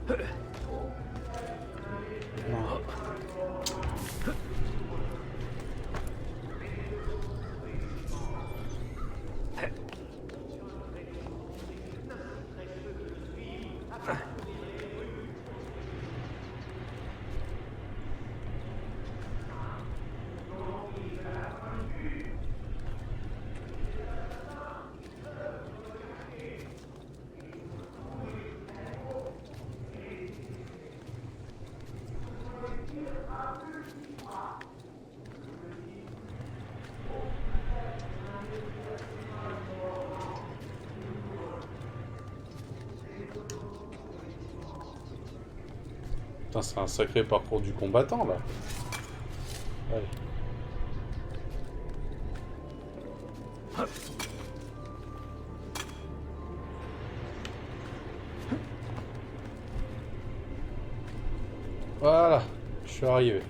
Speaker 1: Non. Putain, c'est un sacré parcours du combattant, là. Allez. Voilà, je suis arrivé.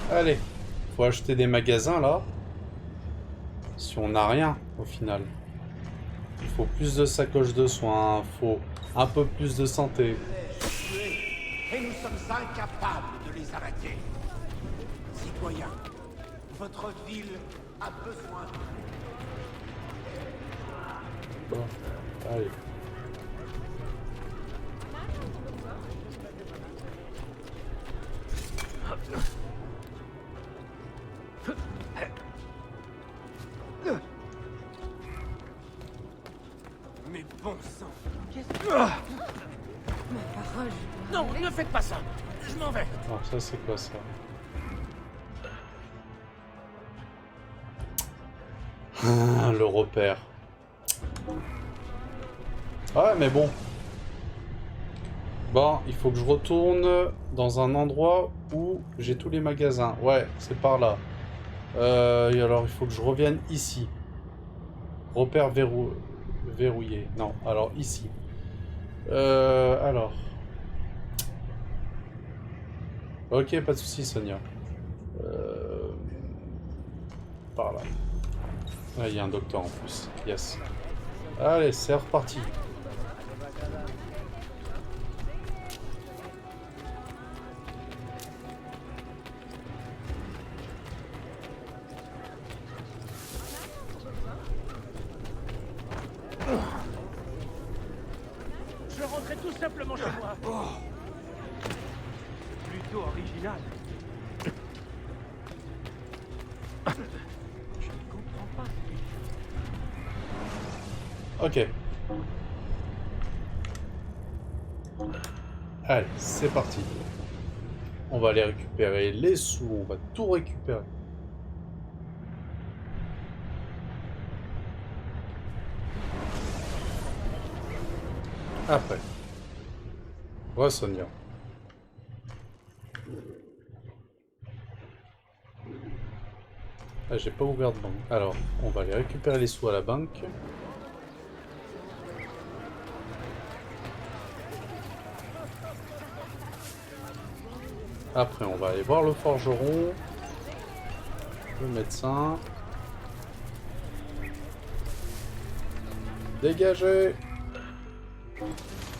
Speaker 1: Allez, faut acheter des magasins là. Si on n'a rien au final. Il faut plus de sacoches de soins, faut un peu plus de santé.
Speaker 14: Et nous sommes incapables de les arrêter. Citoyens, votre ville a besoin de
Speaker 1: Bon, allez.
Speaker 14: Mais bon sang, qu'est-ce que...
Speaker 4: Ma parole, je dois
Speaker 14: Non,
Speaker 4: rêver.
Speaker 14: ne faites pas ça. Je m'en vais.
Speaker 1: Alors ça c'est quoi ça? Ah, le repère. Ouais mais bon. Bon, il faut que je retourne dans un endroit où j'ai tous les magasins. Ouais, c'est par là. Et alors il faut que je revienne ici. Repère verrouillé. Non, alors ici. Alors. Ok, pas de soucis, Sonia. Par là. Ah, il y a un docteur en plus. Yes. Allez, c'est reparti.
Speaker 14: Je rentrais tout simplement chez moi.
Speaker 10: Plutôt original.
Speaker 14: Je ne comprends pas.
Speaker 1: Ok. Allez, c'est parti. On va aller récupérer les sous, on va tout récupérer. Après. Ouais, Sonia. Ah, j'ai pas ouvert de banque. Alors, on va aller récupérer les sous à la banque. Après, on va aller voir le forgeron, le médecin. Dégagez!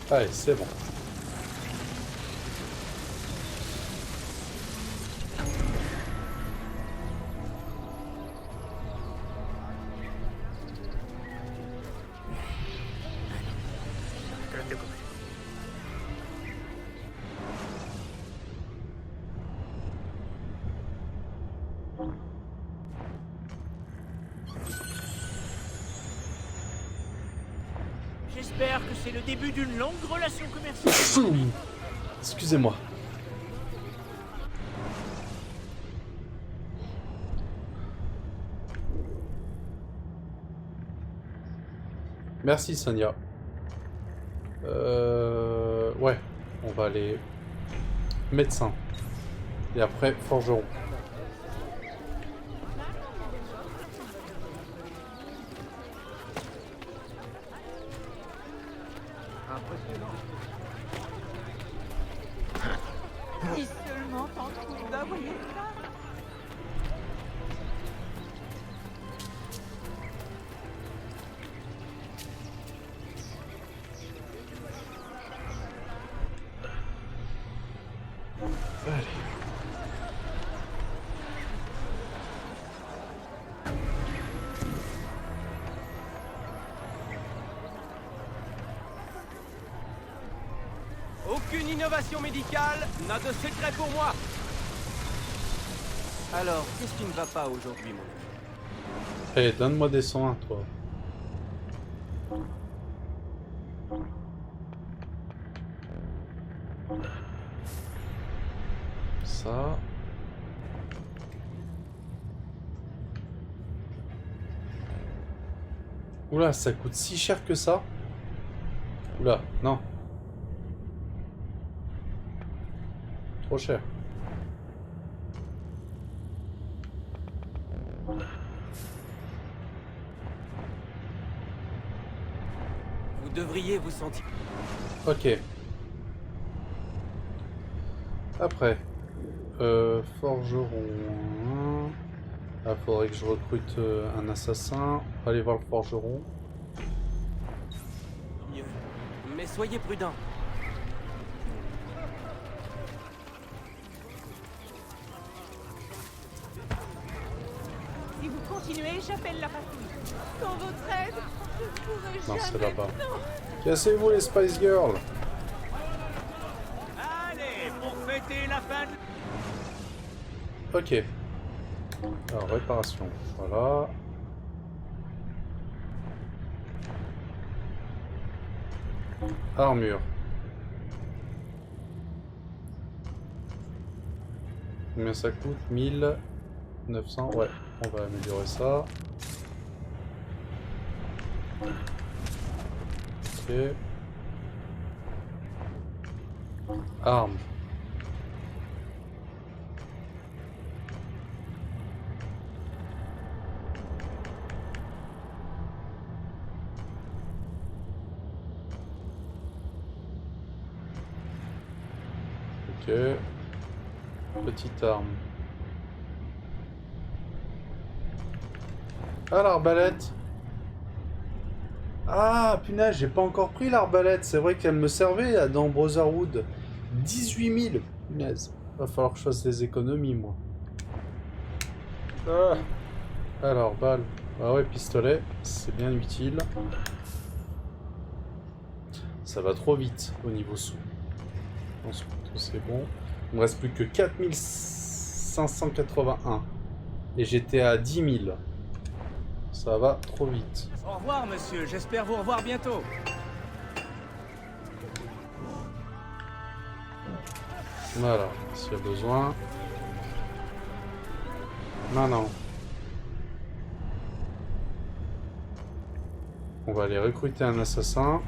Speaker 1: Allez, c'est bon.
Speaker 14: J'espère que c'est le début d'une longue relation commerciale.
Speaker 1: Excusez-moi. Merci Sonia. Ouais, on va aller médecin. Et après forgeron.
Speaker 10: Impressionnant.
Speaker 12: Si seulement t'en trouves d'un, voyez ça.
Speaker 1: Allez.
Speaker 7: Aucune innovation médicale n'a de secret pour moi.
Speaker 11: Alors, qu'est-ce qui ne va pas aujourd'hui, mon ami?
Speaker 1: Eh, donne-moi des soins, toi. Ça. Oula, ça coûte si cher que ça. Oula, non. Trop cher.
Speaker 11: Vous devriez vous sentir...
Speaker 1: Ok. Après. Forgeron. Ah, faudrait que je recrute un assassin. On va aller voir le forgeron.
Speaker 11: Mieux. Mais soyez prudents.
Speaker 12: Si vous continuez, j'appelle la patrouille. Sans votre aide, je ne pourrai
Speaker 1: Non,
Speaker 12: jamais...
Speaker 1: c'est là-bas.
Speaker 12: Non.
Speaker 1: Cassez-vous les Spice Girls.
Speaker 7: Allez, pour fêter la fin de...
Speaker 1: Ok. Alors, réparation. Voilà. Armure. Combien ça coûte? 1900. Ouais, on va améliorer ça. Ok. Arme. Ok. Petite arme. Ah, l'arbalète. Ah, punaise, j'ai pas encore pris l'arbalète. C'est vrai qu'elle me servait là, dans Brotherhood. 18 000. Punaise. Va falloir que je fasse des économies, moi. Ah. Alors, balle. Ah ouais, pistolet. C'est bien utile. Ça va trop vite au niveau sous. Ensuite, c'est bon. Il me reste plus que 4581. Et j'étais à 10 000. Ça va trop vite.
Speaker 9: Au revoir, monsieur. J'espère vous revoir bientôt.
Speaker 1: Voilà, s'il y a besoin. Non, non. On va aller recruter un assassin.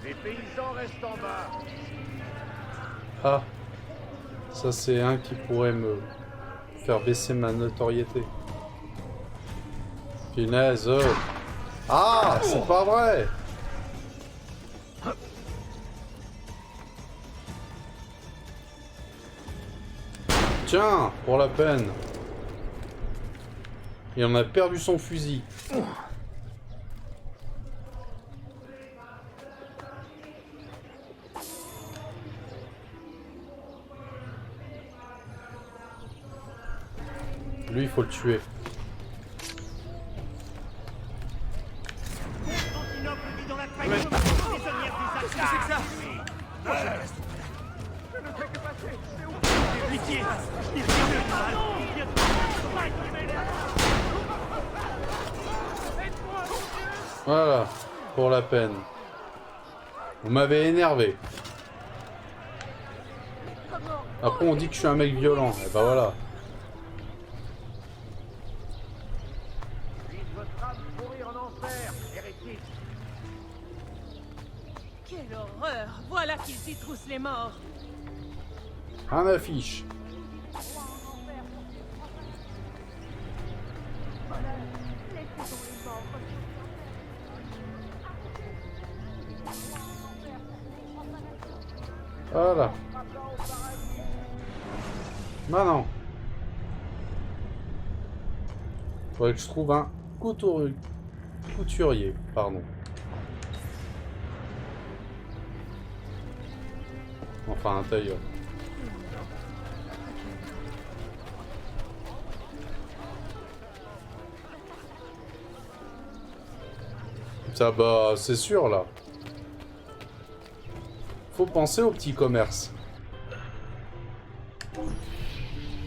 Speaker 2: Les paysans restent en bas.
Speaker 1: Ah, ça c'est un qui pourrait me faire baisser ma notoriété. Punaise. Ah, c'est pas vrai. Tiens, pour la peine. Et on a perdu son fusil. Lui, il faut le tuer.
Speaker 8: Constantinople vit dans la trahison prisonnière des Qu'est-ce que c'est que ça? Moi, je ne reste pas là. Je ne fais que passer. C'est où? Pitié. Il vient de mal. Il vient de
Speaker 1: Voilà, pour la peine. Vous m'avez énervé. Après, on dit que je suis un mec violent. Et bah voilà.
Speaker 8: méritera de pourrir en enfer, hérétique.
Speaker 12: Quelle horreur! Voilà qu'ils y troussent les morts.
Speaker 1: Un affiche. Voilà. Non, non. Faudrait que je trouve un couturier, pardon. Enfin, un tailleur. Ça, bah, c'est sûr, là. Faut penser au petit commerce.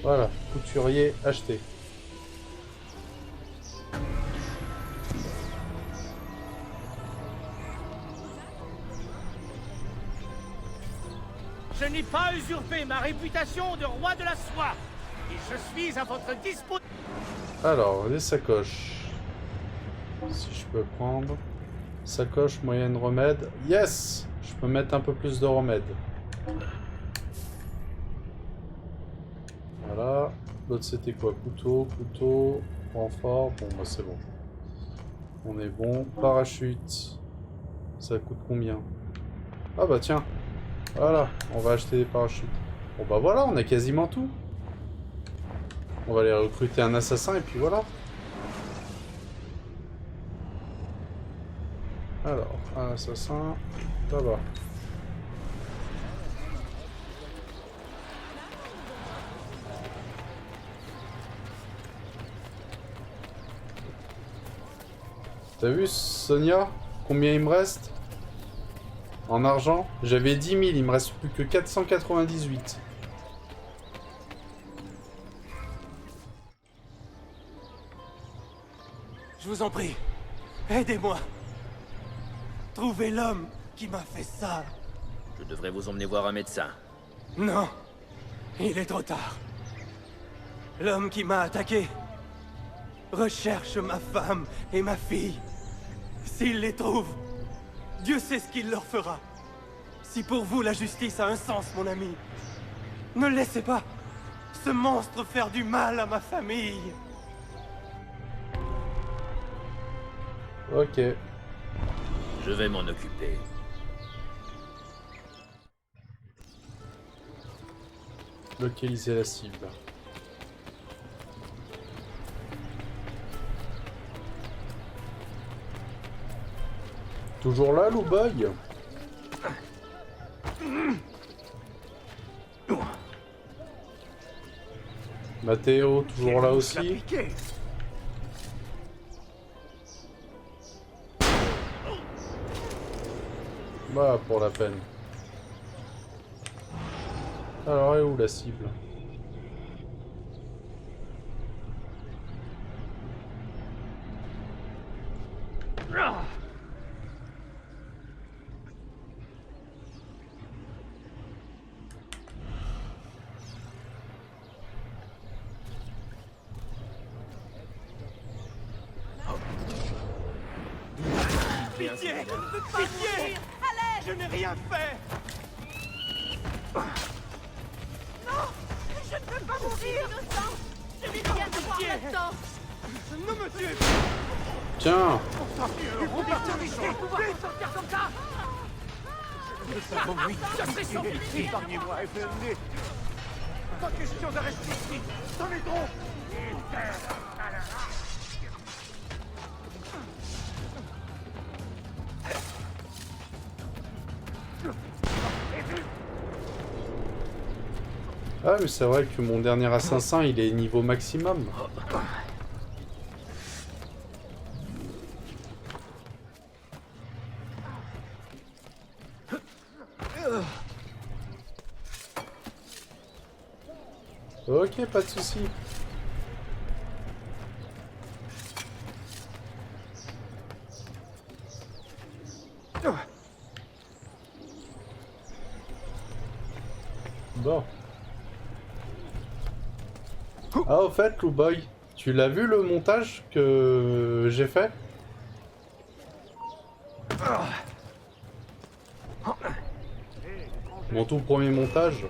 Speaker 1: Voilà, couturier acheté.
Speaker 8: Je n'ai pas usurpé ma réputation de roi de la soie. Et je suis à votre disposition.
Speaker 1: Alors, les sacoches. Si je peux prendre. Sacoche, moyenne, remède. Yes! Je peux mettre un peu plus de remède. Voilà. L'autre c'était quoi? Couteau, couteau, renfort. Bon, bah c'est bon. On est bon. Parachute. Ça coûte combien? Ah bah tiens. Voilà, on va acheter des parachutes. Bon bah voilà, on a quasiment tout. On va aller recruter un assassin et puis voilà. Alors, un assassin, là-bas. T'as vu, Sonia? Combien il me reste? En argent? J'avais 10 000, il me reste plus que 498.
Speaker 11: Je vous en prie, aidez-moi. Trouvez l'homme qui m'a fait ça.
Speaker 6: Je devrais vous emmener voir un médecin.
Speaker 11: Non, il est trop tard. L'homme qui m'a attaqué recherche ma femme et ma fille. S'il les trouve, Dieu sait ce qu'il leur fera. Si pour vous la justice a un sens, mon ami, ne laissez pas ce monstre faire du mal à ma famille.
Speaker 1: Ok.
Speaker 6: Je vais m'en occuper.
Speaker 1: Localiser la cible. Toujours là, Louboy? Mathéo, toujours là aussi? Bah, pour la peine. Alors, elle est où la cible?
Speaker 8: Pitié! Pitié! Je n'ai rien fait!
Speaker 12: Non! Je ne peux pas mourir! Innocent! Je vais bien devoir là-dedans!
Speaker 8: Ne me tuez pas!
Speaker 1: Tiens!
Speaker 8: Il faut partir d'ici! Vous pouvez sortir comme ça! Ça serait sans pitié!
Speaker 14: Épargnez-moi, FMD.
Speaker 8: Pas question de rester ici! C'en est trop!
Speaker 1: Ah, mais c'est vrai que mon dernier assassin, il est niveau maximum. Ok, pas de souci. Bon. Ah, au fait, Louboy, Tu l'as vu le montage que j'ai fait? Mon tout premier montage.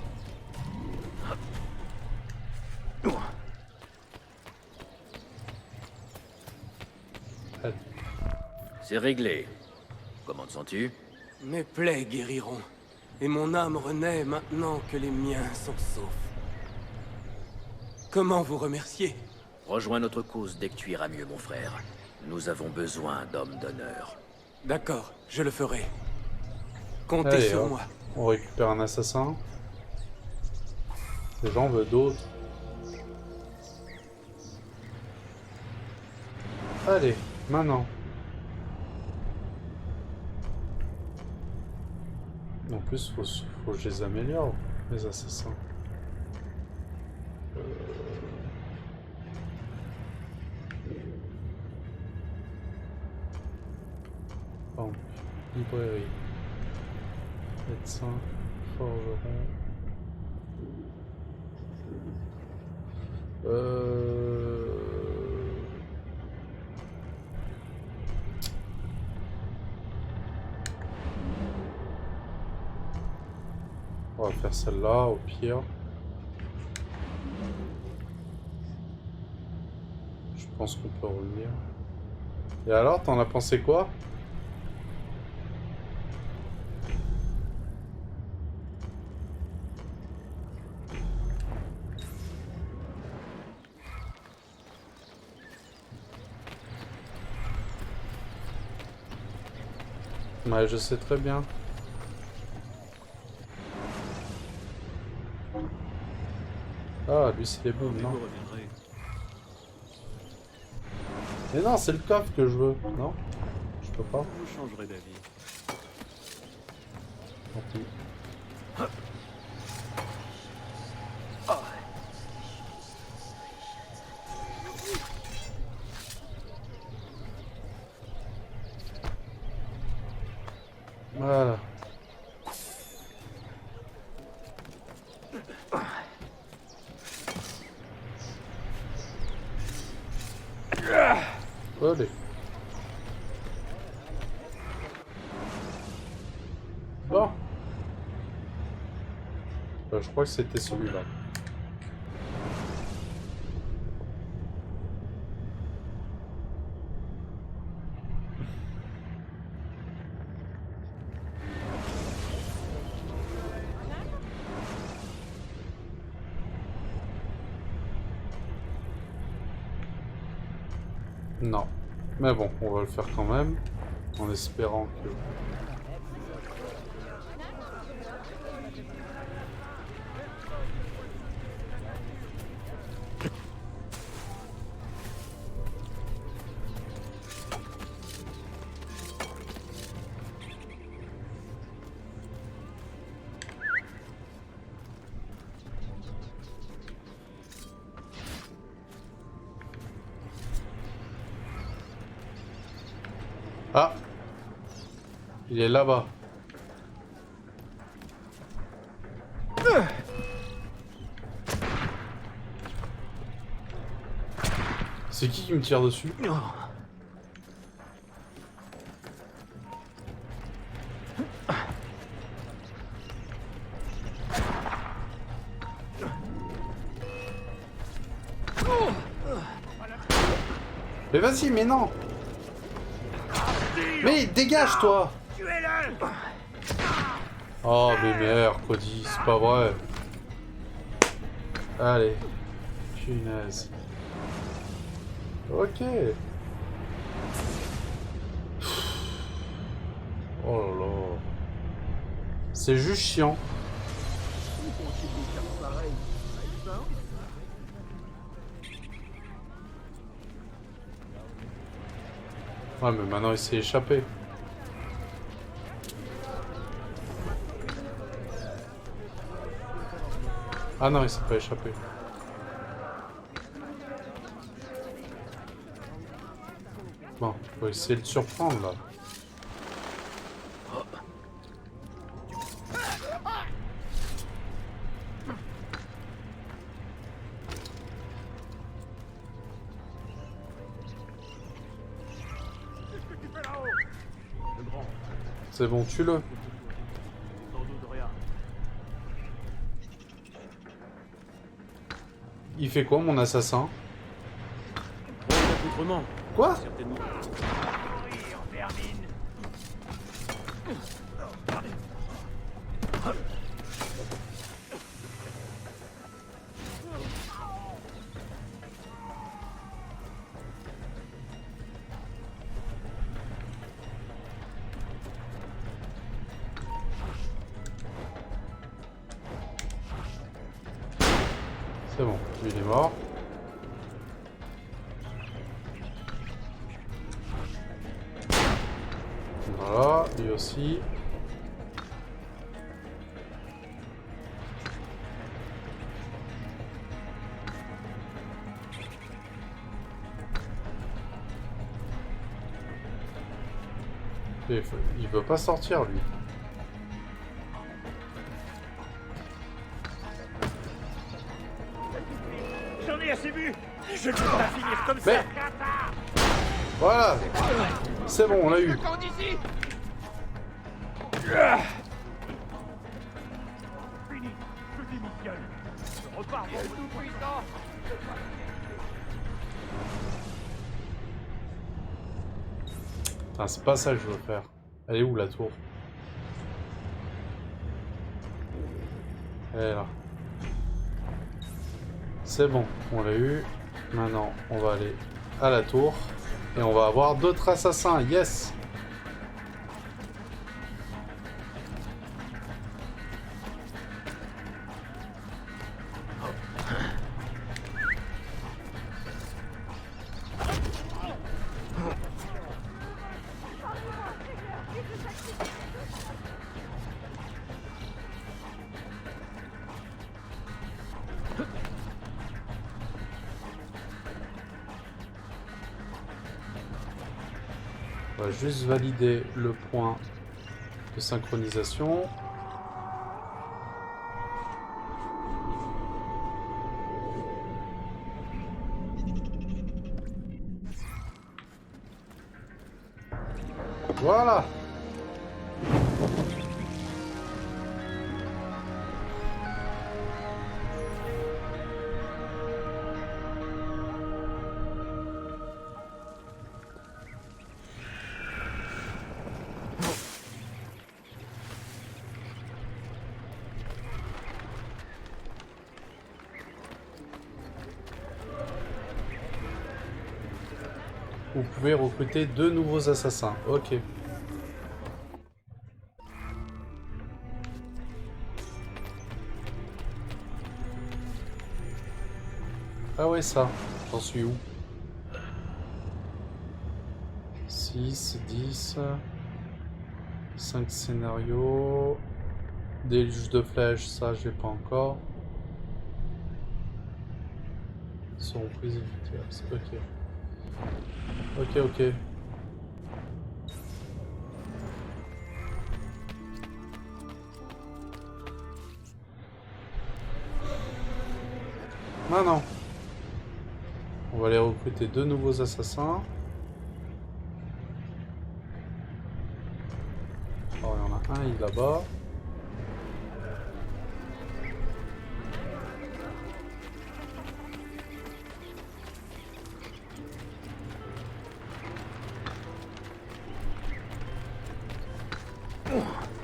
Speaker 6: C'est réglé. Comment te sens-tu?
Speaker 11: Mes plaies guériront. Et mon âme renaît maintenant que les miens sont saufs. Comment vous remercier?
Speaker 6: Rejoins notre cause dès que tu iras mieux, mon frère. Nous avons besoin d'hommes d'honneur.
Speaker 11: D'accord, je le ferai. Comptez
Speaker 1: Allez,
Speaker 11: sur
Speaker 1: hop.
Speaker 11: moi.
Speaker 1: On récupère un assassin. Et j'en veux d'autres. Allez, maintenant. En plus, faut que je les améliore, les assassins. Donc, librairie. Médecin, forgeron. On va faire celle-là, au pire. Je pense qu'on peut revenir. Et alors, t'en as pensé quoi? Ouais, je sais très bien. Ah, lui c'est les booms, non? Mais non, c'est le coffre que je veux, non? Je peux pas.
Speaker 13: Vous changerez d'avis.
Speaker 1: Tant pis. Voilà. Allez. Bon. Je crois que c'était celui-là. Non. Mais bon, on va le faire quand même, en espérant que... Ah! Il est là-bas. C'est qui me tire dessus? Mais vas-y, mais non! Mais dégage, toi! Oh, mais merde, Cody, c'est pas vrai. Allez. Punaise. Ok. Oh là là. C'est juste chiant. Ouais, mais maintenant il s'est échappé. Ah non, il s'est pas échappé. Bon, faut essayer de le surprendre là. C'est bon, tue-le.
Speaker 8: Sans doute rien.
Speaker 1: Il fait quoi, mon assassin?
Speaker 6: Autrement.
Speaker 1: Quoi?
Speaker 6: Certainement.
Speaker 8: Mourir, vermine.
Speaker 1: C'est bon, lui il est mort. Voilà, lui aussi. Il veut pas sortir lui.
Speaker 8: J'en ai assez vu. Je ne peux pas finir comme ça.
Speaker 1: Voilà. C'est bon, on l'a eu.
Speaker 8: Fini. Je démissionne. Je repars pour tout puissant.
Speaker 1: Ah, c'est pas ça que je veux faire. Elle est où la tour? Elle est là. C'est bon, on l'a eu. Maintenant, on va aller à la tour. Et on va avoir d'autres assassins. Yes! On va juste valider le point de synchronisation. Voilà. Vous pouvez recruter 2 nouveaux assassins. Ok. Ah ouais, ça. J'en suis où? 6, 10... 5 scénarios... Déluge de flèches, ça j'ai pas encore. Seront prises efficaces. Ok. Ok, ok. Maintenant, on va aller recruter 2 nouveaux assassins. Oh, il y en a un, il est là-bas.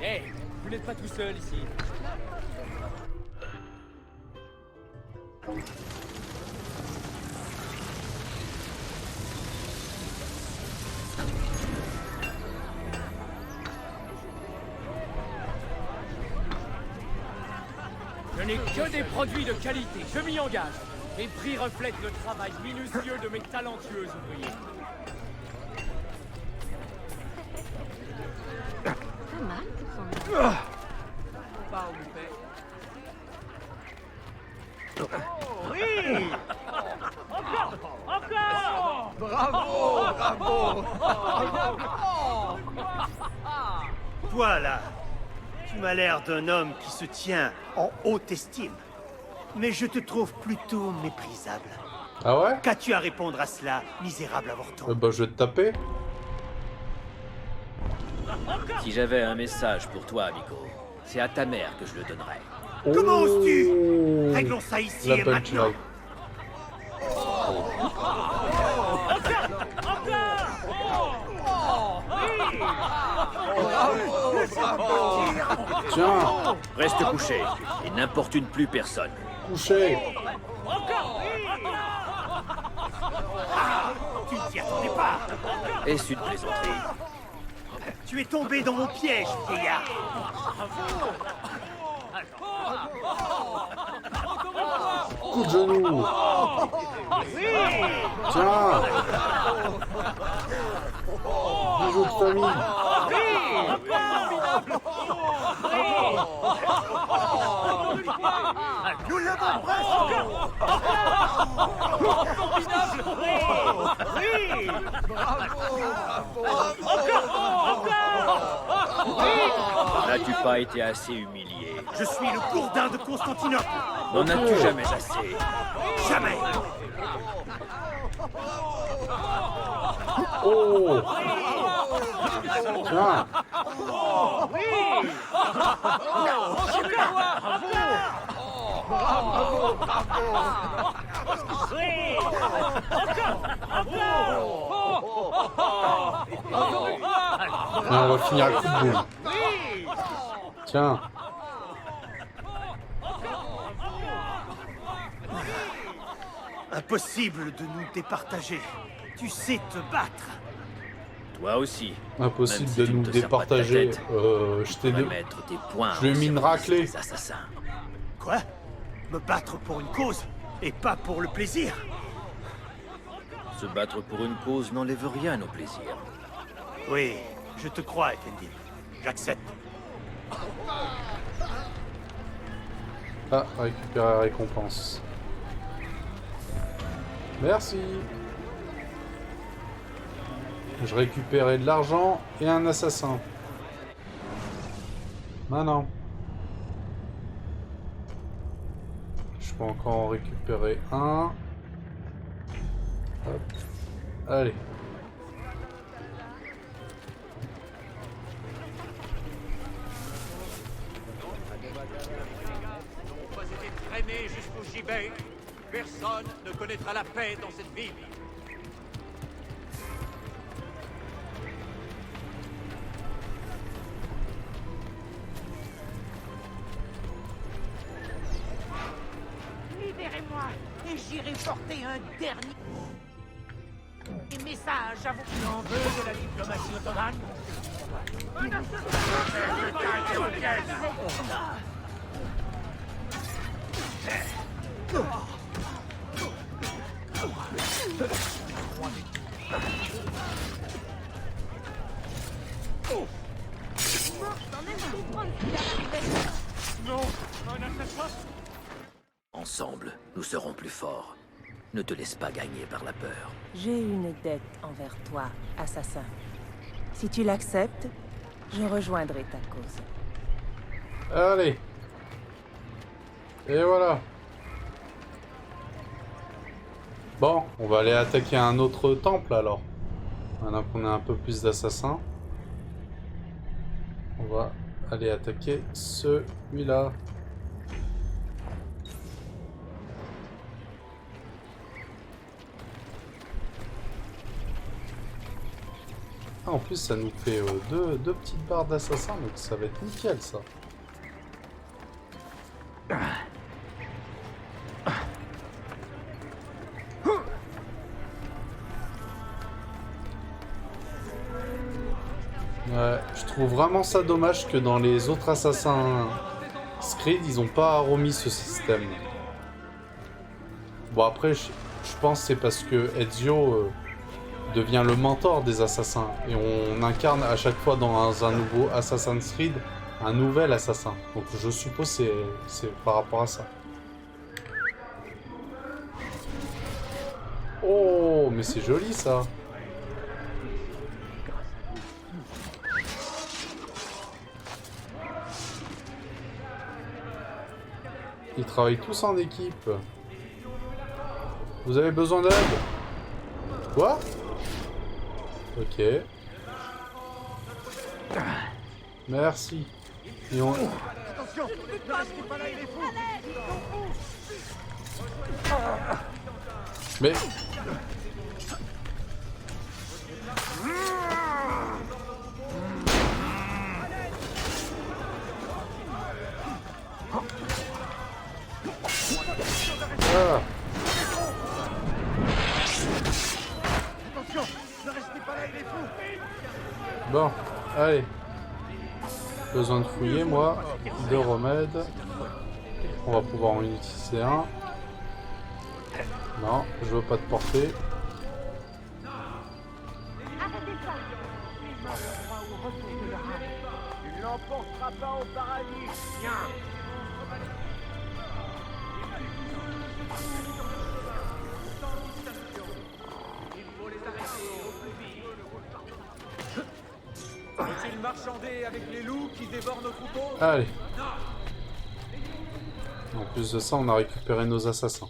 Speaker 15: Hey, vous n'êtes pas tout seul ici. Je n'ai que des produits de qualité, je m'y engage. Mes prix reflètent le travail minutieux de mes talentueux ouvriers.
Speaker 4: Pas mal pour son...
Speaker 15: Pas au fait.
Speaker 8: Oh, oui. Encore. Encore.
Speaker 14: Bravo,
Speaker 8: bravo.
Speaker 14: Toi là, tu m'as l'air d'un homme qui se tient en haute estime. Mais je te trouve plutôt méprisable.
Speaker 1: Ah ouais?
Speaker 14: Qu'as-tu à répondre à cela, misérable avorton?
Speaker 1: Bah je vais te taper.
Speaker 6: Si j'avais un message pour toi, Amico, c'est à ta mère que je le donnerais.
Speaker 14: Comment oses-tu? Réglons ça ici et maintenant.
Speaker 1: Tiens.
Speaker 6: Reste couché et n'importune plus personne.
Speaker 1: Couché.
Speaker 14: Tu ne t'y attendais pas.
Speaker 6: Est-ce une plaisanterie?
Speaker 14: Tu es tombé dans mon piège, vieillard.
Speaker 1: Coup de genou. Tiens. Bijou de famille.
Speaker 10: Nous l'avons presque. Oui.
Speaker 6: N'as-tu pas été assez humilié?
Speaker 14: Je suis le gourdin de Constantinople.
Speaker 6: N'en as-tu jamais assez?
Speaker 14: Jamais.
Speaker 1: Oh. Tiens. On va finir à coup de boule. Tiens.
Speaker 14: Impossible de nous départager. Tu sais te battre.
Speaker 6: Toi aussi.
Speaker 1: Impossible
Speaker 6: Même si
Speaker 1: de
Speaker 6: tu
Speaker 1: nous
Speaker 6: ne te sers pas de ta
Speaker 1: départager.
Speaker 6: tête,
Speaker 1: Je t'ai
Speaker 6: tu vas mettre tes poings
Speaker 1: Je lui ai
Speaker 6: au
Speaker 1: mis une
Speaker 6: service
Speaker 1: raclée.
Speaker 6: des assassins.
Speaker 14: Quoi? Me battre pour une cause et pas pour le plaisir?
Speaker 6: Se battre pour une cause n'enlève rien au plaisir.
Speaker 14: Oui, je te crois, Effendi. J'accepte.
Speaker 1: Ah, récupérer la récompense. Merci. Je récupérais de l'argent et un assassin. Maintenant. Je peux encore en récupérer un. Hop. Allez.
Speaker 8: N'ont pas été traînés jusqu'au gibet. Personne ne connaîtra la paix dans cette ville.
Speaker 12: Libérez-moi et j'irai porter un dernier message à vous.
Speaker 10: Tu en veux de la diplomatie ottomane?
Speaker 8: Non, un assassin.
Speaker 6: Ensemble, nous serons plus forts. Ne te laisse pas gagner par la peur.
Speaker 16: J'ai une dette envers toi, assassin. Si tu l'acceptes, je rejoindrai ta cause.
Speaker 1: Allez. Et voilà. Bon, on va aller attaquer un autre temple alors. Maintenant qu'on a un peu plus d'assassins. On va aller attaquer celui-là. Ah, en plus, ça nous fait deux petites barres d'assassins, donc ça va être nickel, ça. Ouais, je trouve vraiment ça dommage que dans les autres Assassin's Creed, ils ont pas remis ce système. Bon, après, je pense que c'est parce que Ezio devient le mentor des assassins. Et on incarne à chaque fois dans un nouveau Assassin's Creed un nouvel assassin. Donc je suppose que c'est par rapport à ça. Oh, mais c'est joli ça. Ils travaillent tous en équipe. Vous avez besoin d'aide? Quoi? Ok.
Speaker 17: Merci. Et on...
Speaker 2: Attention, ne restez pas là, il est fou.
Speaker 17: Mais... Ah.
Speaker 2: Attention, ne restez pas là, il est fou.
Speaker 17: Bon, allez. Besoin de fouiller, moi. 2 remèdes. On va pouvoir en utiliser un. Non, je veux pas te porter.
Speaker 2: Tu ne l'emporteras pas au paradis, chien.
Speaker 9: Faut-il marchander avec les loups qui dévorent nos troupeaux?
Speaker 17: Allez. En plus de ça, on a récupéré nos assassins.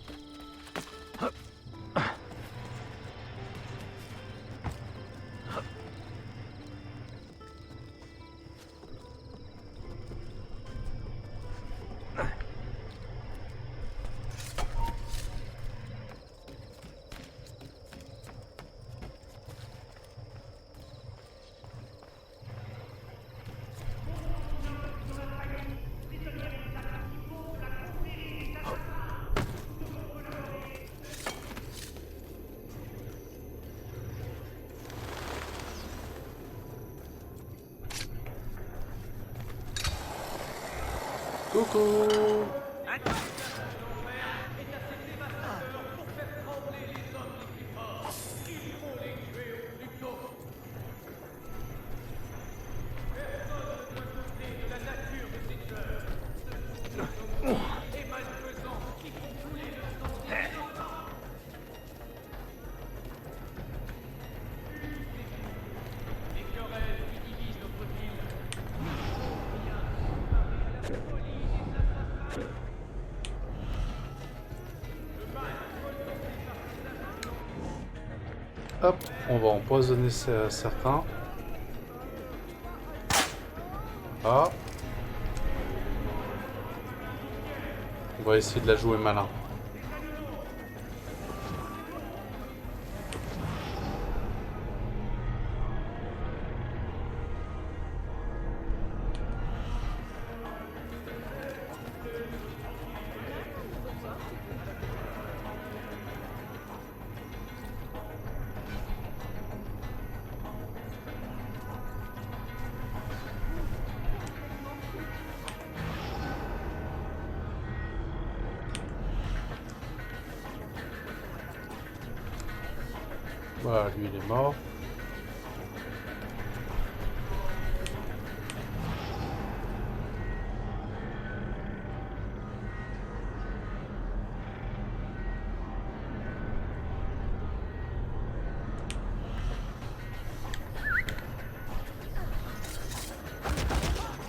Speaker 17: Coucou. Hop, on va empoisonner certains. Ah. On va essayer de la jouer malin. Voilà, lui il est mort.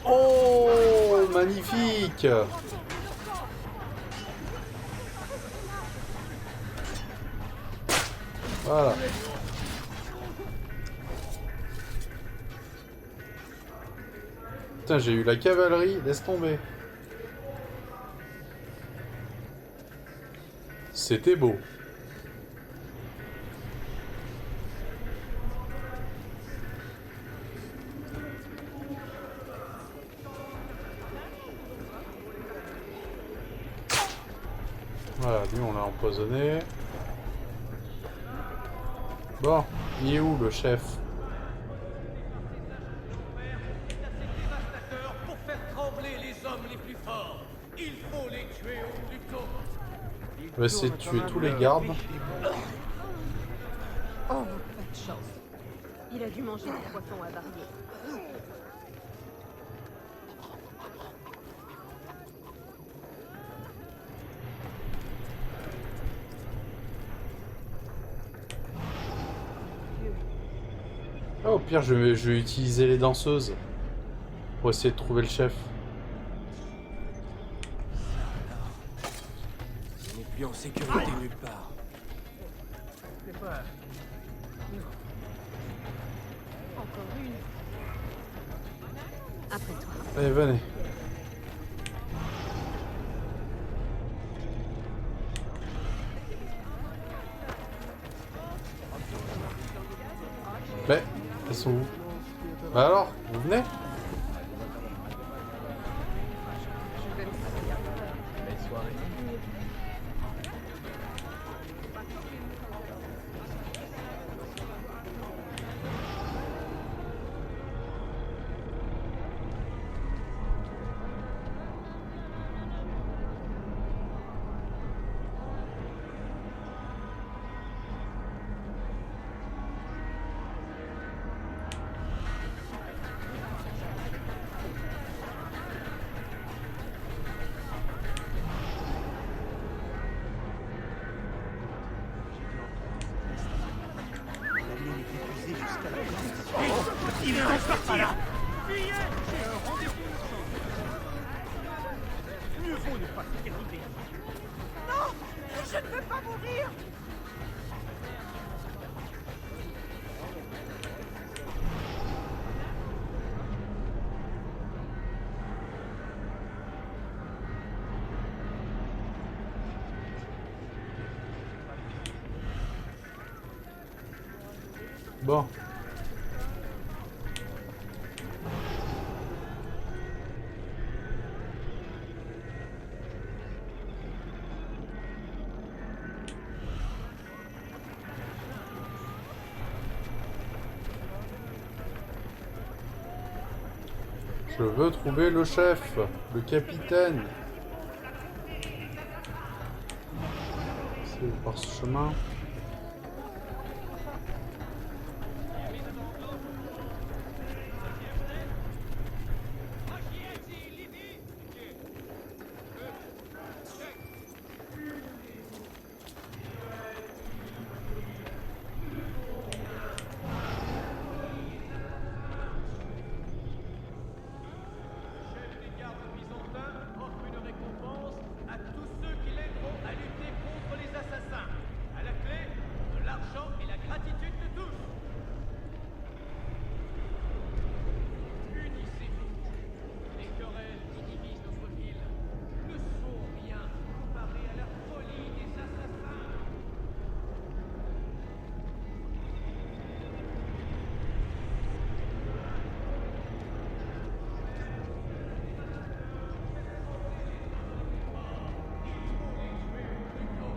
Speaker 17: Oh, magnifique! Voilà. Putain, j'ai eu la cavalerie, laisse tomber. C'était beau. Voilà, lui on l'a empoisonné. Bon, il est où le chef?
Speaker 8: Pour faire trembler les hommes les plus forts, il faut les tuer au plus tôt.
Speaker 17: On va essayer de tuer tous les gardes.
Speaker 4: Oh, pas de chance. Il a dû manger des poissons avariés.
Speaker 17: Ah, au pire, je vais utiliser les danseuses pour essayer de trouver le chef.
Speaker 6: On n'est plus en sécurité nulle part.
Speaker 10: C'est pas...
Speaker 4: Encore une.
Speaker 17: Allez, venez. Mais, elles sont où? Bah alors, vous venez?
Speaker 10: Il reste partir.
Speaker 8: Fuyez! J'ai un rendez-vous. Mieux vaut ne pas s'éterniser.
Speaker 12: Non! Je ne veux pas mourir!
Speaker 17: Bon. Je veux trouver le chef, le capitaine. C'est par ce chemin.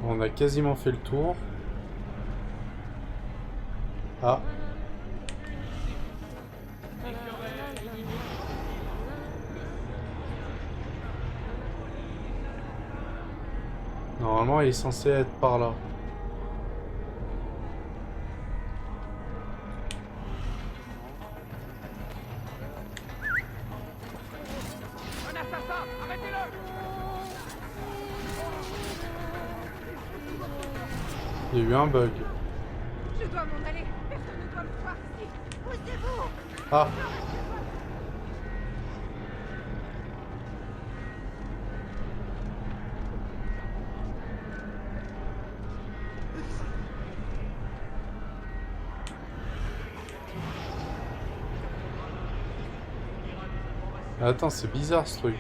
Speaker 17: On a quasiment fait le tour. Ah. Normalement, il est censé être par là.
Speaker 8: Un assassin! Arrêtez-le!
Speaker 17: Il y a eu un bug.
Speaker 12: Je dois m'en aller. Personne ne doit me voir ici. Poussez-vous!
Speaker 17: Ah. Attends, c'est bizarre ce truc.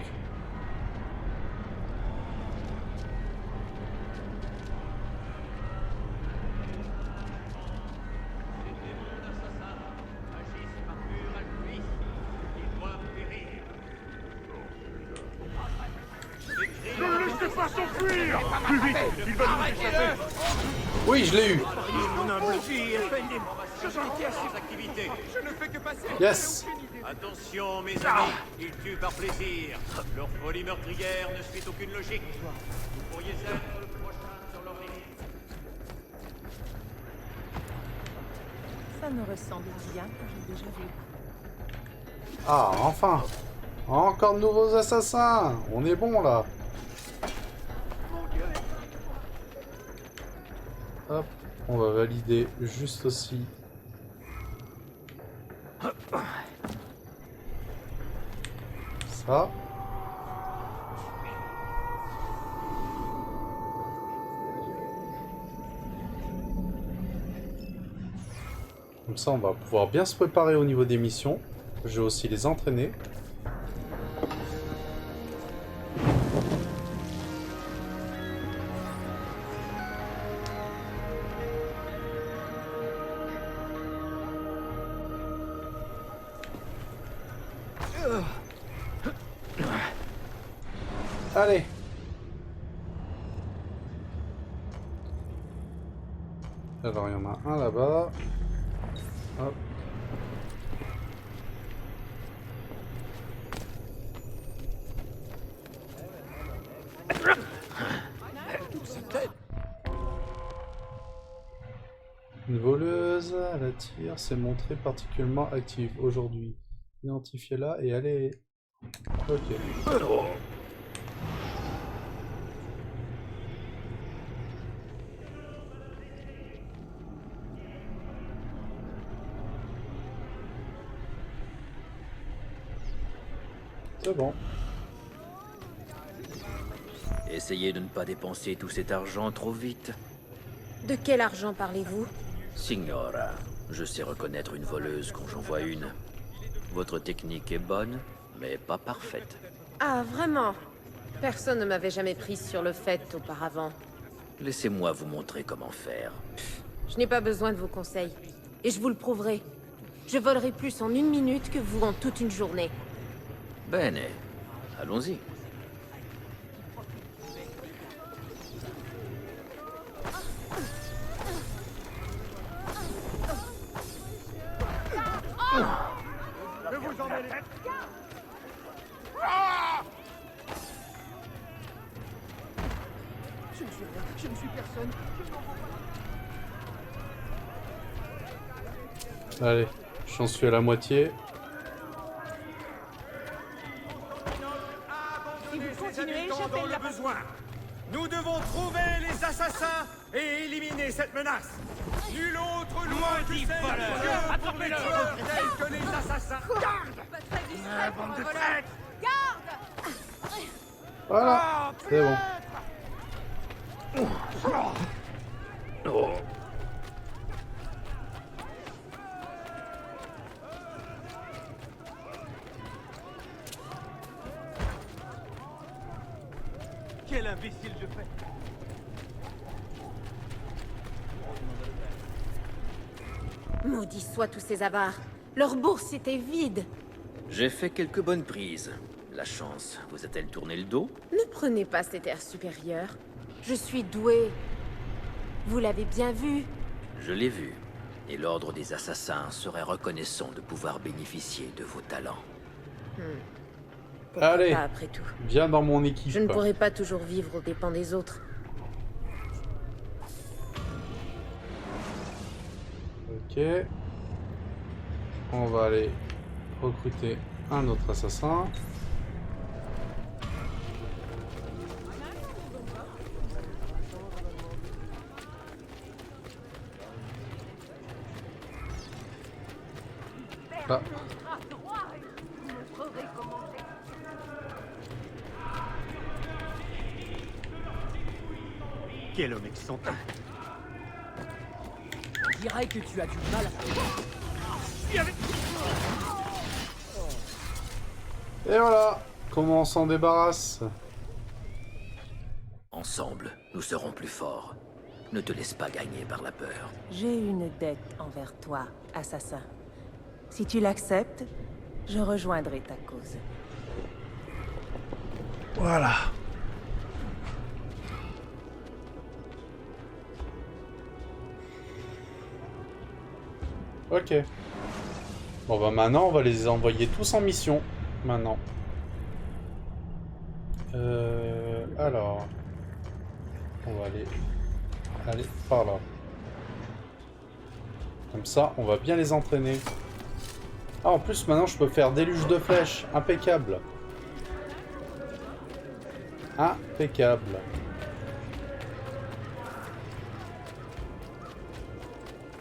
Speaker 2: Ne le laissez pas s'enfuir! Plus vite! Il va nous échapper!
Speaker 17: Oui, je l'ai eu.
Speaker 2: Mon humble fille,
Speaker 7: Je ne fais que passer.
Speaker 17: Yes.
Speaker 7: Attention, mes amis, ils tuent par plaisir. Leur folie meurtrière ne suit aucune logique. Vous pourriez être le prochain sur leur liste.
Speaker 16: Ça me ressemble bien que j'ai déjà vu.
Speaker 17: Ah, enfin. Encore de nouveaux assassins. On est bon là. Hop, on va valider juste aussi. Ça. Comme ça, on va pouvoir bien se préparer au niveau des missions. Je vais aussi les entraîner. Allez. Alors il y en a un là-bas. Hop. Une voleuse à la tire s'est montrée particulièrement active aujourd'hui. Identifiez-la et allez. Ok. C'est bon.
Speaker 6: Essayez de ne pas dépenser tout cet argent trop vite.
Speaker 4: De quel argent parlez-vous?
Speaker 6: Signora, je sais reconnaître une voleuse quand j'en vois une. Votre technique est bonne, mais pas parfaite.
Speaker 4: Ah, vraiment? Personne ne m'avait jamais prise sur le fait auparavant.
Speaker 6: Laissez-moi vous montrer comment faire.
Speaker 4: Je n'ai pas besoin de vos conseils. Et je vous le prouverai. Je volerai plus en 1 minute que vous en toute une journée.
Speaker 6: Bene, allons-y.
Speaker 2: Ne vous en mêlez.
Speaker 10: Je ne suis rien, je ne suis personne.
Speaker 17: Allez, j'en suis à la moitié.
Speaker 12: Si vous continuez,
Speaker 2: Dans
Speaker 12: j'appelle
Speaker 2: le
Speaker 12: la
Speaker 2: besoin. Nous devons trouver les assassins et éliminer cette menace. Nul autre loin du Seigneur pour les tueurs tels que les assassins. Garde! Bande de traîtres!
Speaker 12: Garde!
Speaker 17: Voilà, c'est bon.
Speaker 14: Quel imbécile je fais!
Speaker 4: Maudits soient tous ces avares. Leur bourse était vide.
Speaker 6: J'ai fait quelques bonnes prises. La chance vous a-t-elle tourné le dos?
Speaker 4: Ne prenez pas cet air supérieur. Je suis doué. Vous l'avez bien vu.
Speaker 6: Je l'ai vu. Et l'ordre des assassins serait reconnaissant de pouvoir bénéficier de vos talents.
Speaker 17: Allez,
Speaker 4: Pas après tout.
Speaker 17: viens dans mon équipe.
Speaker 4: Je ne pourrai pas toujours vivre aux dépens des autres.
Speaker 17: Ok. On va aller recruter un autre assassin. Ah.
Speaker 14: Quel homme excentrique!
Speaker 15: On dirait que tu as du mal à...
Speaker 17: Et voilà. Comment on s'en débarrasse?
Speaker 6: Ensemble, nous serons plus forts. Ne te laisse pas gagner par la peur.
Speaker 16: J'ai une dette envers toi, assassin. Si tu l'acceptes, je rejoindrai ta cause.
Speaker 17: Voilà. Ok. Bon bah maintenant on va les envoyer tous en mission. Maintenant. Alors. On va aller par là. Comme ça, on va bien les entraîner. Ah, en plus, maintenant, je peux faire déluge de flèches. Impeccable. Impeccable.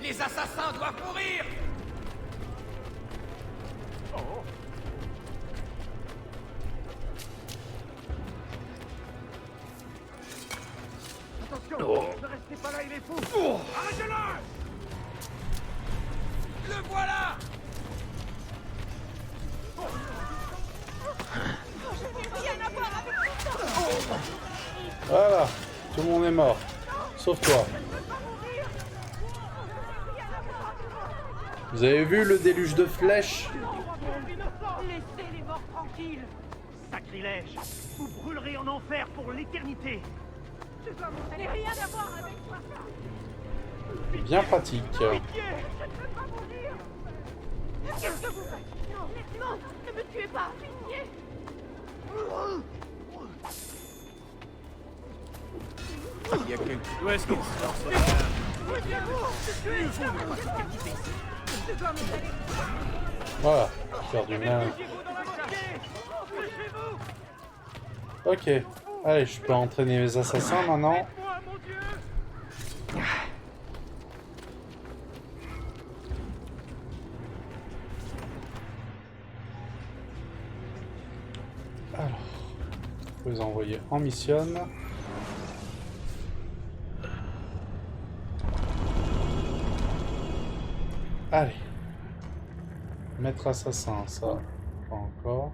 Speaker 2: Les assassins doivent mourir! Attention! Ne restez pas là, il est fou! Arrêtez-le! Le voilà!
Speaker 17: Voilà. Tout le monde est mort. Sauf toi. Vous avez vu le déluge de flèches?
Speaker 12: Laissez les morts
Speaker 14: tranquille. Sacrilège. Vous brûlerez en enfer pour l'éternité.
Speaker 12: Je dois m'en aller. Rien à voir avec toi.
Speaker 17: Bien pratique.
Speaker 12: Pitié, je ne peux pas mourir. Qu'est-ce que vous faites? Non, non, ne me tuez pas. Pitié.
Speaker 14: Il y a quelque chose. Où est-ce qu'on sort ça?
Speaker 12: Je dois m'en aller.
Speaker 17: Voilà, faire du mal. Ok, allez, je peux entraîner les assassins maintenant. Alors, faut les envoyer en mission. Allez. Maître assassin, ça, pas encore.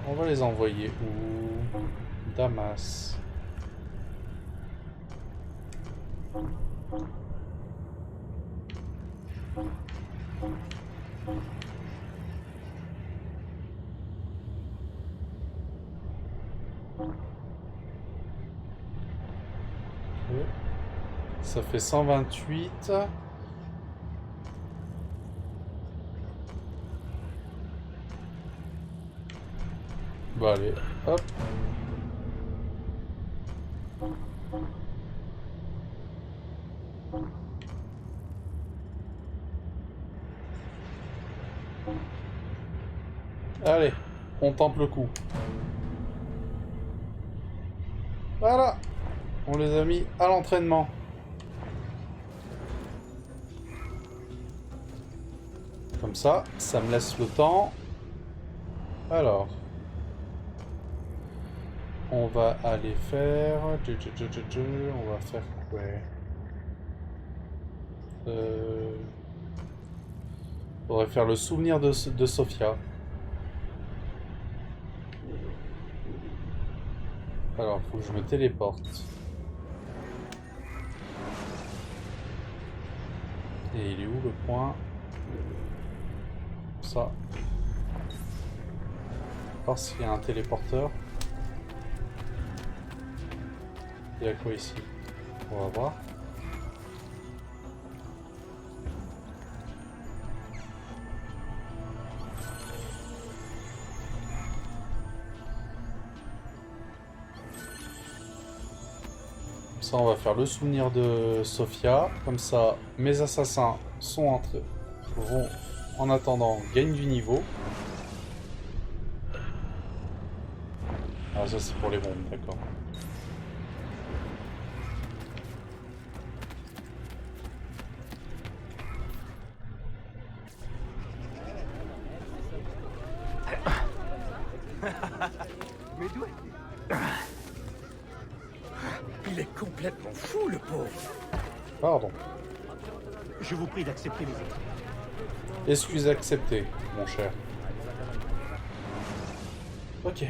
Speaker 17: On va les envoyer où? Damas. Okay. Ça fait 128. Bon allez, hop. Allez, on tente le coup. Voilà, on les a mis à l'entraînement. Comme ça, ça me laisse le temps. Alors, on va aller faire... On va faire quoi? Faudrait faire le souvenir de Sophia. Alors, faut que je me téléporte. Et il est où le point? Ça. Voir s'il y a un téléporteur. Il y a quoi ici? On va voir. Ça, on va faire le souvenir de Sophia. Comme ça, mes assassins vont, en attendant, gagnent du niveau. Ah, ça c'est pour les bombes, d'accord.
Speaker 14: Mais d'où est-il? Il est complètement fou, le pauvre.
Speaker 17: Pardon.
Speaker 14: Je vous prie d'accepter les excuses.
Speaker 17: Excuse acceptée, mon cher. Ok.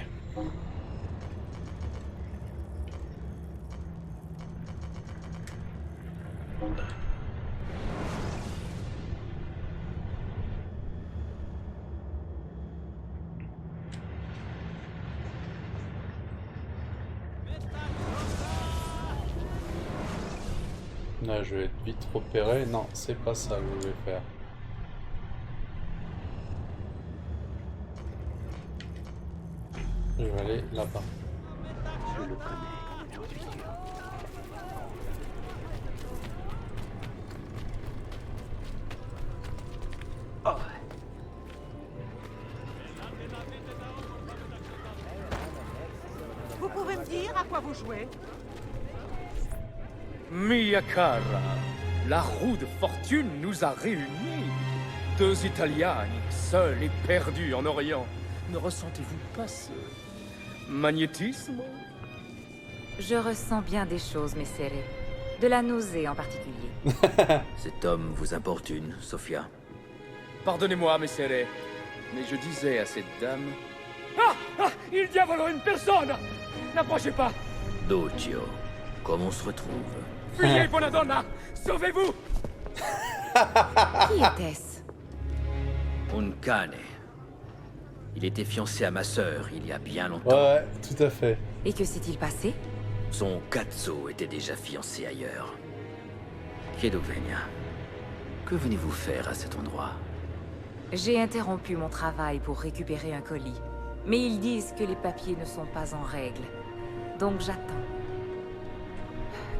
Speaker 17: Là, je vais être vite repéré. Non, c'est pas ça que je vais faire. Je vais aller là-bas.
Speaker 14: Je le connais, j'en suis sûr.
Speaker 12: Oh. Vous pouvez me dire à quoi vous jouez?
Speaker 15: Mia cara, la roue de fortune nous a réunis. Deux Italiani, seuls et perdus en Orient. Ne ressentez-vous pas ce magnétisme?
Speaker 16: Je ressens bien des choses, Messere. De la nausée en particulier.
Speaker 6: Cet homme vous importune, Sophia.
Speaker 15: Pardonnez-moi, Messere, mais je disais à cette dame... Ah! Il diavolo une personne! N'approchez pas!
Speaker 6: Duccio, comme on se retrouve?
Speaker 15: Fuyez, Bonadonna! Sauvez-vous!
Speaker 16: Qui était-ce?
Speaker 6: Un cane. Il était fiancé à ma sœur il y a bien longtemps.
Speaker 17: Ouais, tout à fait.
Speaker 4: Et que s'est-il passé?
Speaker 6: Son Katso était déjà fiancé ailleurs. Kiedogvenia, que venez-vous faire à cet endroit?
Speaker 16: J'ai interrompu mon travail pour récupérer un colis. Mais ils disent que les papiers ne sont pas en règle. Donc j'attends.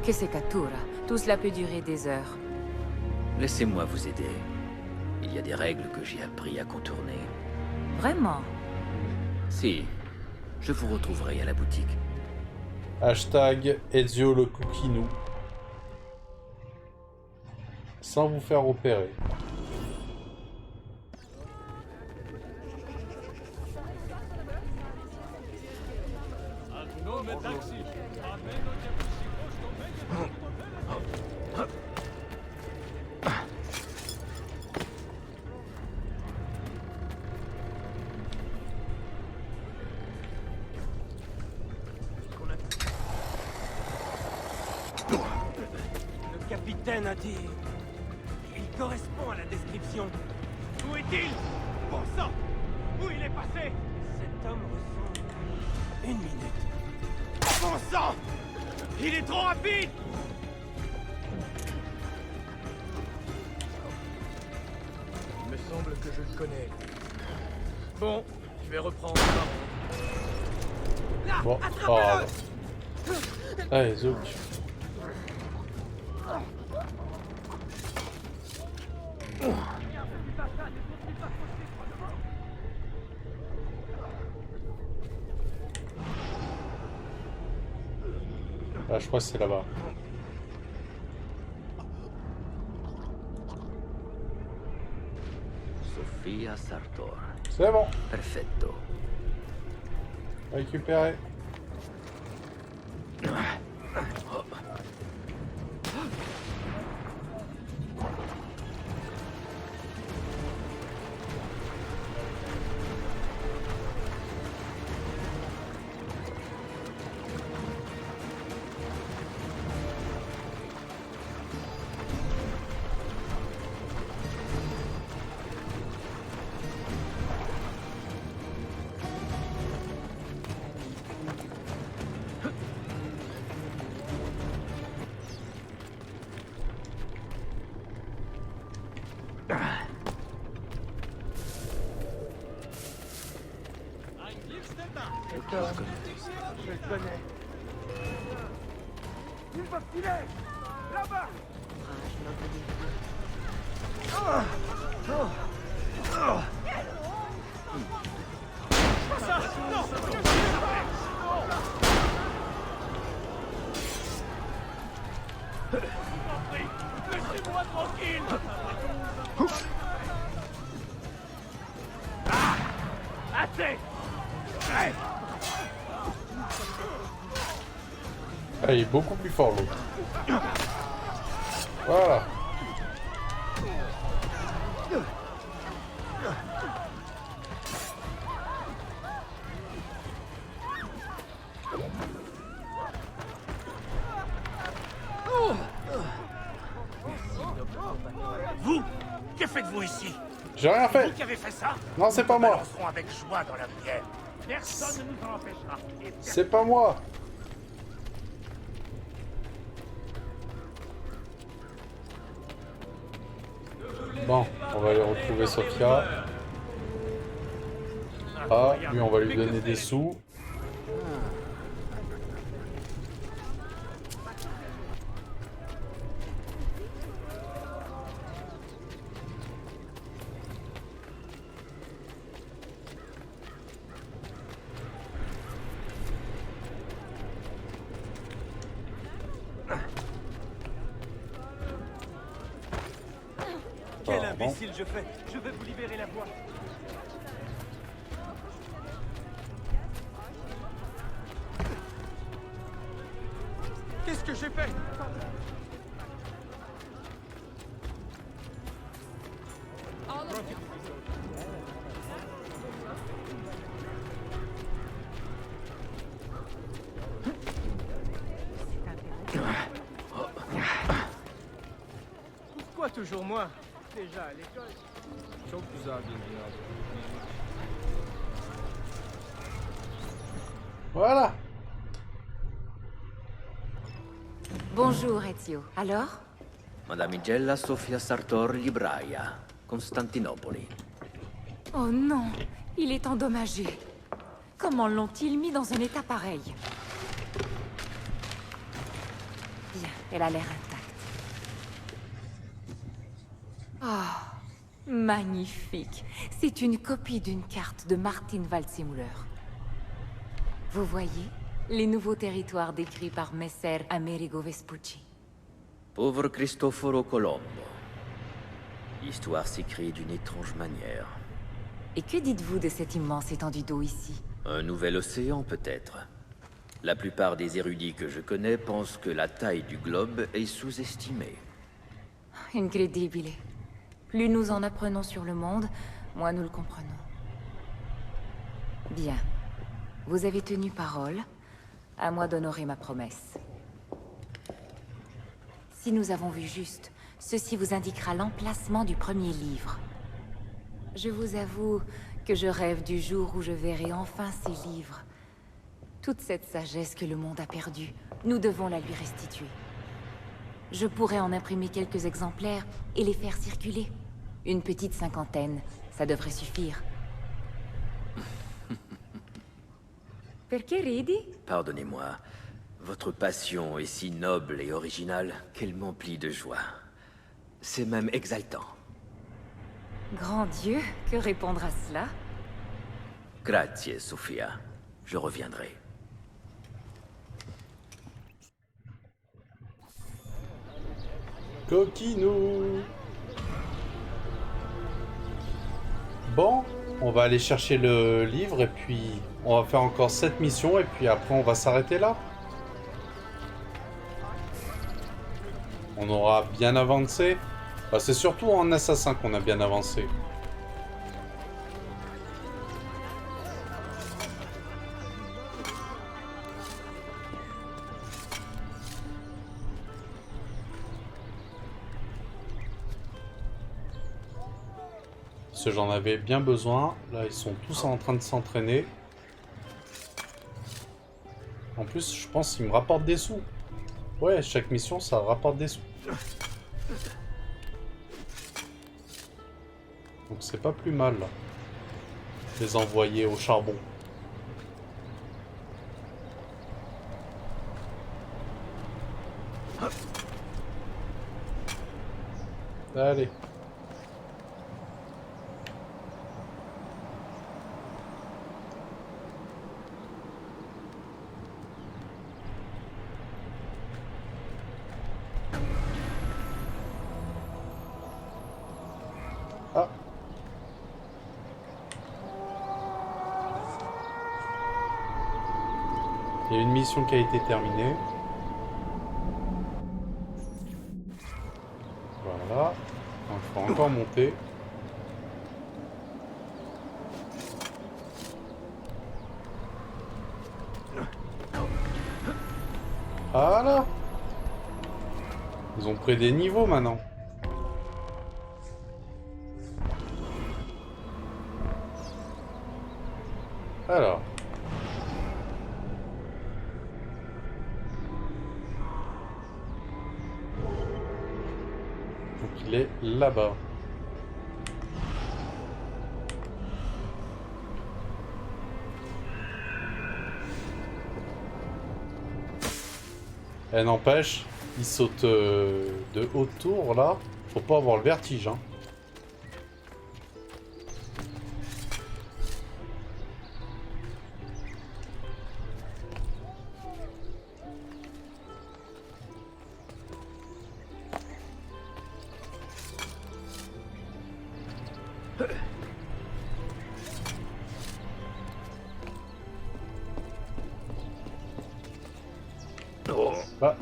Speaker 16: Que c'est Katura. Tout cela peut durer des heures.
Speaker 6: Laissez-moi vous aider. Il y a des règles que j'ai appris à contourner.
Speaker 16: Vraiment?
Speaker 6: Si. Je vous retrouverai à la boutique.
Speaker 17: Hashtag Ezio le Koukinou. Sans vous faire opérer.
Speaker 10: Le capitaine a dit... Il correspond à la description. Où est-il? Bon sang! Où il est passé? Cet homme ressemble... Une minute. Bon sang! Il est trop rapide!
Speaker 15: Il me semble que je le connais. Bon, je vais reprendre ma
Speaker 17: Bon, allez, Zouk. Ah, je crois que c'est là-bas.
Speaker 6: Sofia Sartor.
Speaker 17: C'est bon.
Speaker 6: Perfetto.
Speaker 17: Récupérer.
Speaker 10: Je le connais. Il va filer! Là-bas! Pas ça! Non! Laissez-moi tranquille! Assez!
Speaker 17: Ah, il est beaucoup plus fort l'autre. Voilà.
Speaker 10: Vous, que faites-vous ici?
Speaker 17: J'ai rien fait.
Speaker 10: Vous qui avez fait ça?
Speaker 17: Non, c'est pas moi.
Speaker 10: Nous balancerons avec joie dans la rivière. Personne ne nous en empêchera.
Speaker 17: C'est pas moi. Bon, on va aller retrouver Sofia. Ah, lui on va lui donner des sous.
Speaker 10: Quel imbécile je fais! Je vais vous libérer la voie! Qu'est-ce que j'ai fait? Pourquoi toujours moi? Déjà à l'école.
Speaker 9: Çok güzel bir rüya.
Speaker 17: Voilà.
Speaker 16: Bonjour, Ezio. Alors?
Speaker 6: Madamigella Sofia Sartor Libraia, Constantinopoli.
Speaker 16: Oh non, il est endommagé. Comment l'ont-ils mis dans un état pareil? Bien, elle a l'air intacte. Oh, magnifique. C'est une copie d'une carte de Martin Waldseemüller. Vous voyez? Les nouveaux territoires décrits par Messer Amerigo Vespucci.
Speaker 6: Pauvre Cristoforo Colombo. L'histoire s'écrit d'une étrange manière.
Speaker 16: Et que dites-vous de cette immense étendue d'eau ici?
Speaker 6: Un nouvel océan, peut-être. La plupart des érudits que je connais pensent que la taille du globe est sous-estimée.
Speaker 16: Incredibile. Plus nous en apprenons sur le monde, moins nous le comprenons. Bien. Vous avez tenu parole. À moi d'honorer ma promesse. Si nous avons vu juste, ceci vous indiquera l'emplacement du premier livre. Je vous avoue que je rêve du jour où je verrai enfin ces livres. Toute cette sagesse que le monde a perdue, nous devons la lui restituer. Je pourrais en imprimer quelques exemplaires et les faire circuler. Une petite 50aine, ça devrait suffire. Perché ridi?
Speaker 6: Pardonnez-moi. Votre passion est si noble et originale qu'elle m'emplit de joie. C'est même exaltant.
Speaker 16: Grand Dieu, que répondre à cela?
Speaker 6: Grazie, Sofia. Je reviendrai.
Speaker 17: Coquinou. Bon, on va aller chercher le livre et puis on va faire encore 7 missions et puis après on va s'arrêter là. On aura bien avancé. Bah, c'est surtout en assassin qu'on a bien avancé. Parce que j'en avais bien besoin. Là, ils sont tous en train de s'entraîner. En plus, je pense qu'ils me rapportent des sous. Ouais, chaque mission, ça rapporte des sous. Donc c'est pas plus mal, là. Les envoyer au charbon. Allez. Ah. Il y a une mission qui a été terminée. Voilà. Il faut encore monter. Voilà. Ils ont pris des niveaux maintenant. Alors. Donc il est là-bas. Eh, n'empêche, il saute de haute tour là. Faut pas avoir le vertige, hein. Ah.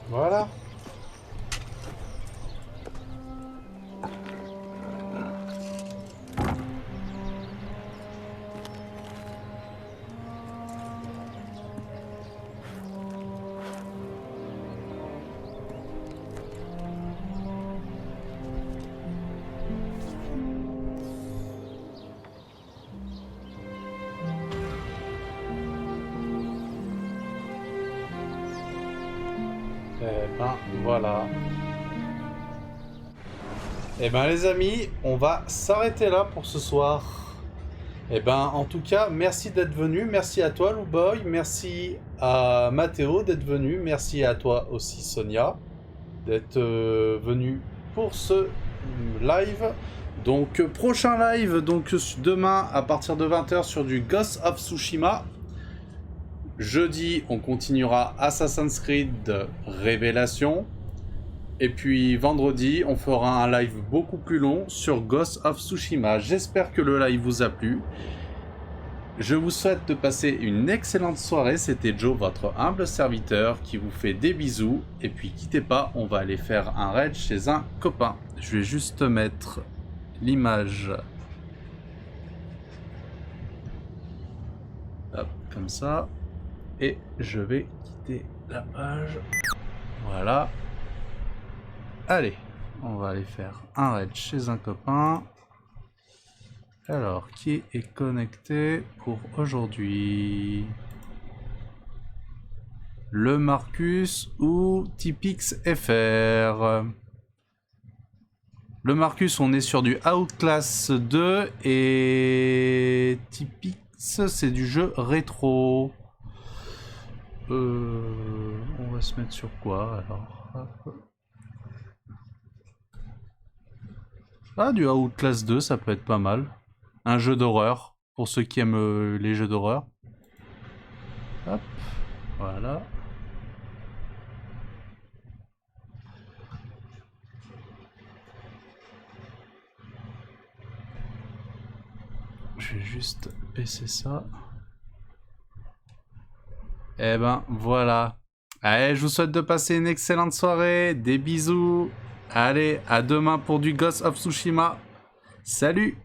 Speaker 17: Voilà. Eh ben, voilà. Eh ben, les amis, on va s'arrêter là pour ce soir. Eh ben, en tout cas, merci d'être venu. Merci à toi, Lou Boy. Merci à Mathéo d'être venu. Merci à toi aussi, Sonia, d'être venu pour ce live. Donc, prochain live, donc demain à partir de 20h sur du Ghost of Tsushima. Jeudi, on continuera Assassin's Creed Révélation. Et puis vendredi, on fera un live beaucoup plus long sur Ghost of Tsushima. J'espère que le live vous a plu. Je vous souhaite de passer une excellente soirée. C'était Joe, votre humble serviteur, qui vous fait des bisous. Et puis quittez pas, on va aller faire un raid chez un copain. Je vais juste mettre l'image. Hop, comme ça. Et je vais quitter la page. Voilà. Allez, on va aller faire un raid chez un copain. Alors, qui est connecté pour aujourd'hui? Le Marcus ou Tipix FR? Le Marcus, on est sur du Outlast 2 et Tipix, c'est du jeu rétro. On va se mettre sur quoi alors? Ah, du Outlast 2, ça peut être pas mal. Un jeu d'horreur, pour ceux qui aiment les jeux d'horreur. Hop, voilà. Je vais juste baisser ça. Eh ben, voilà. Allez, je vous souhaite de passer une excellente soirée. Des bisous. Allez, à demain pour du Ghost of Tsushima. Salut!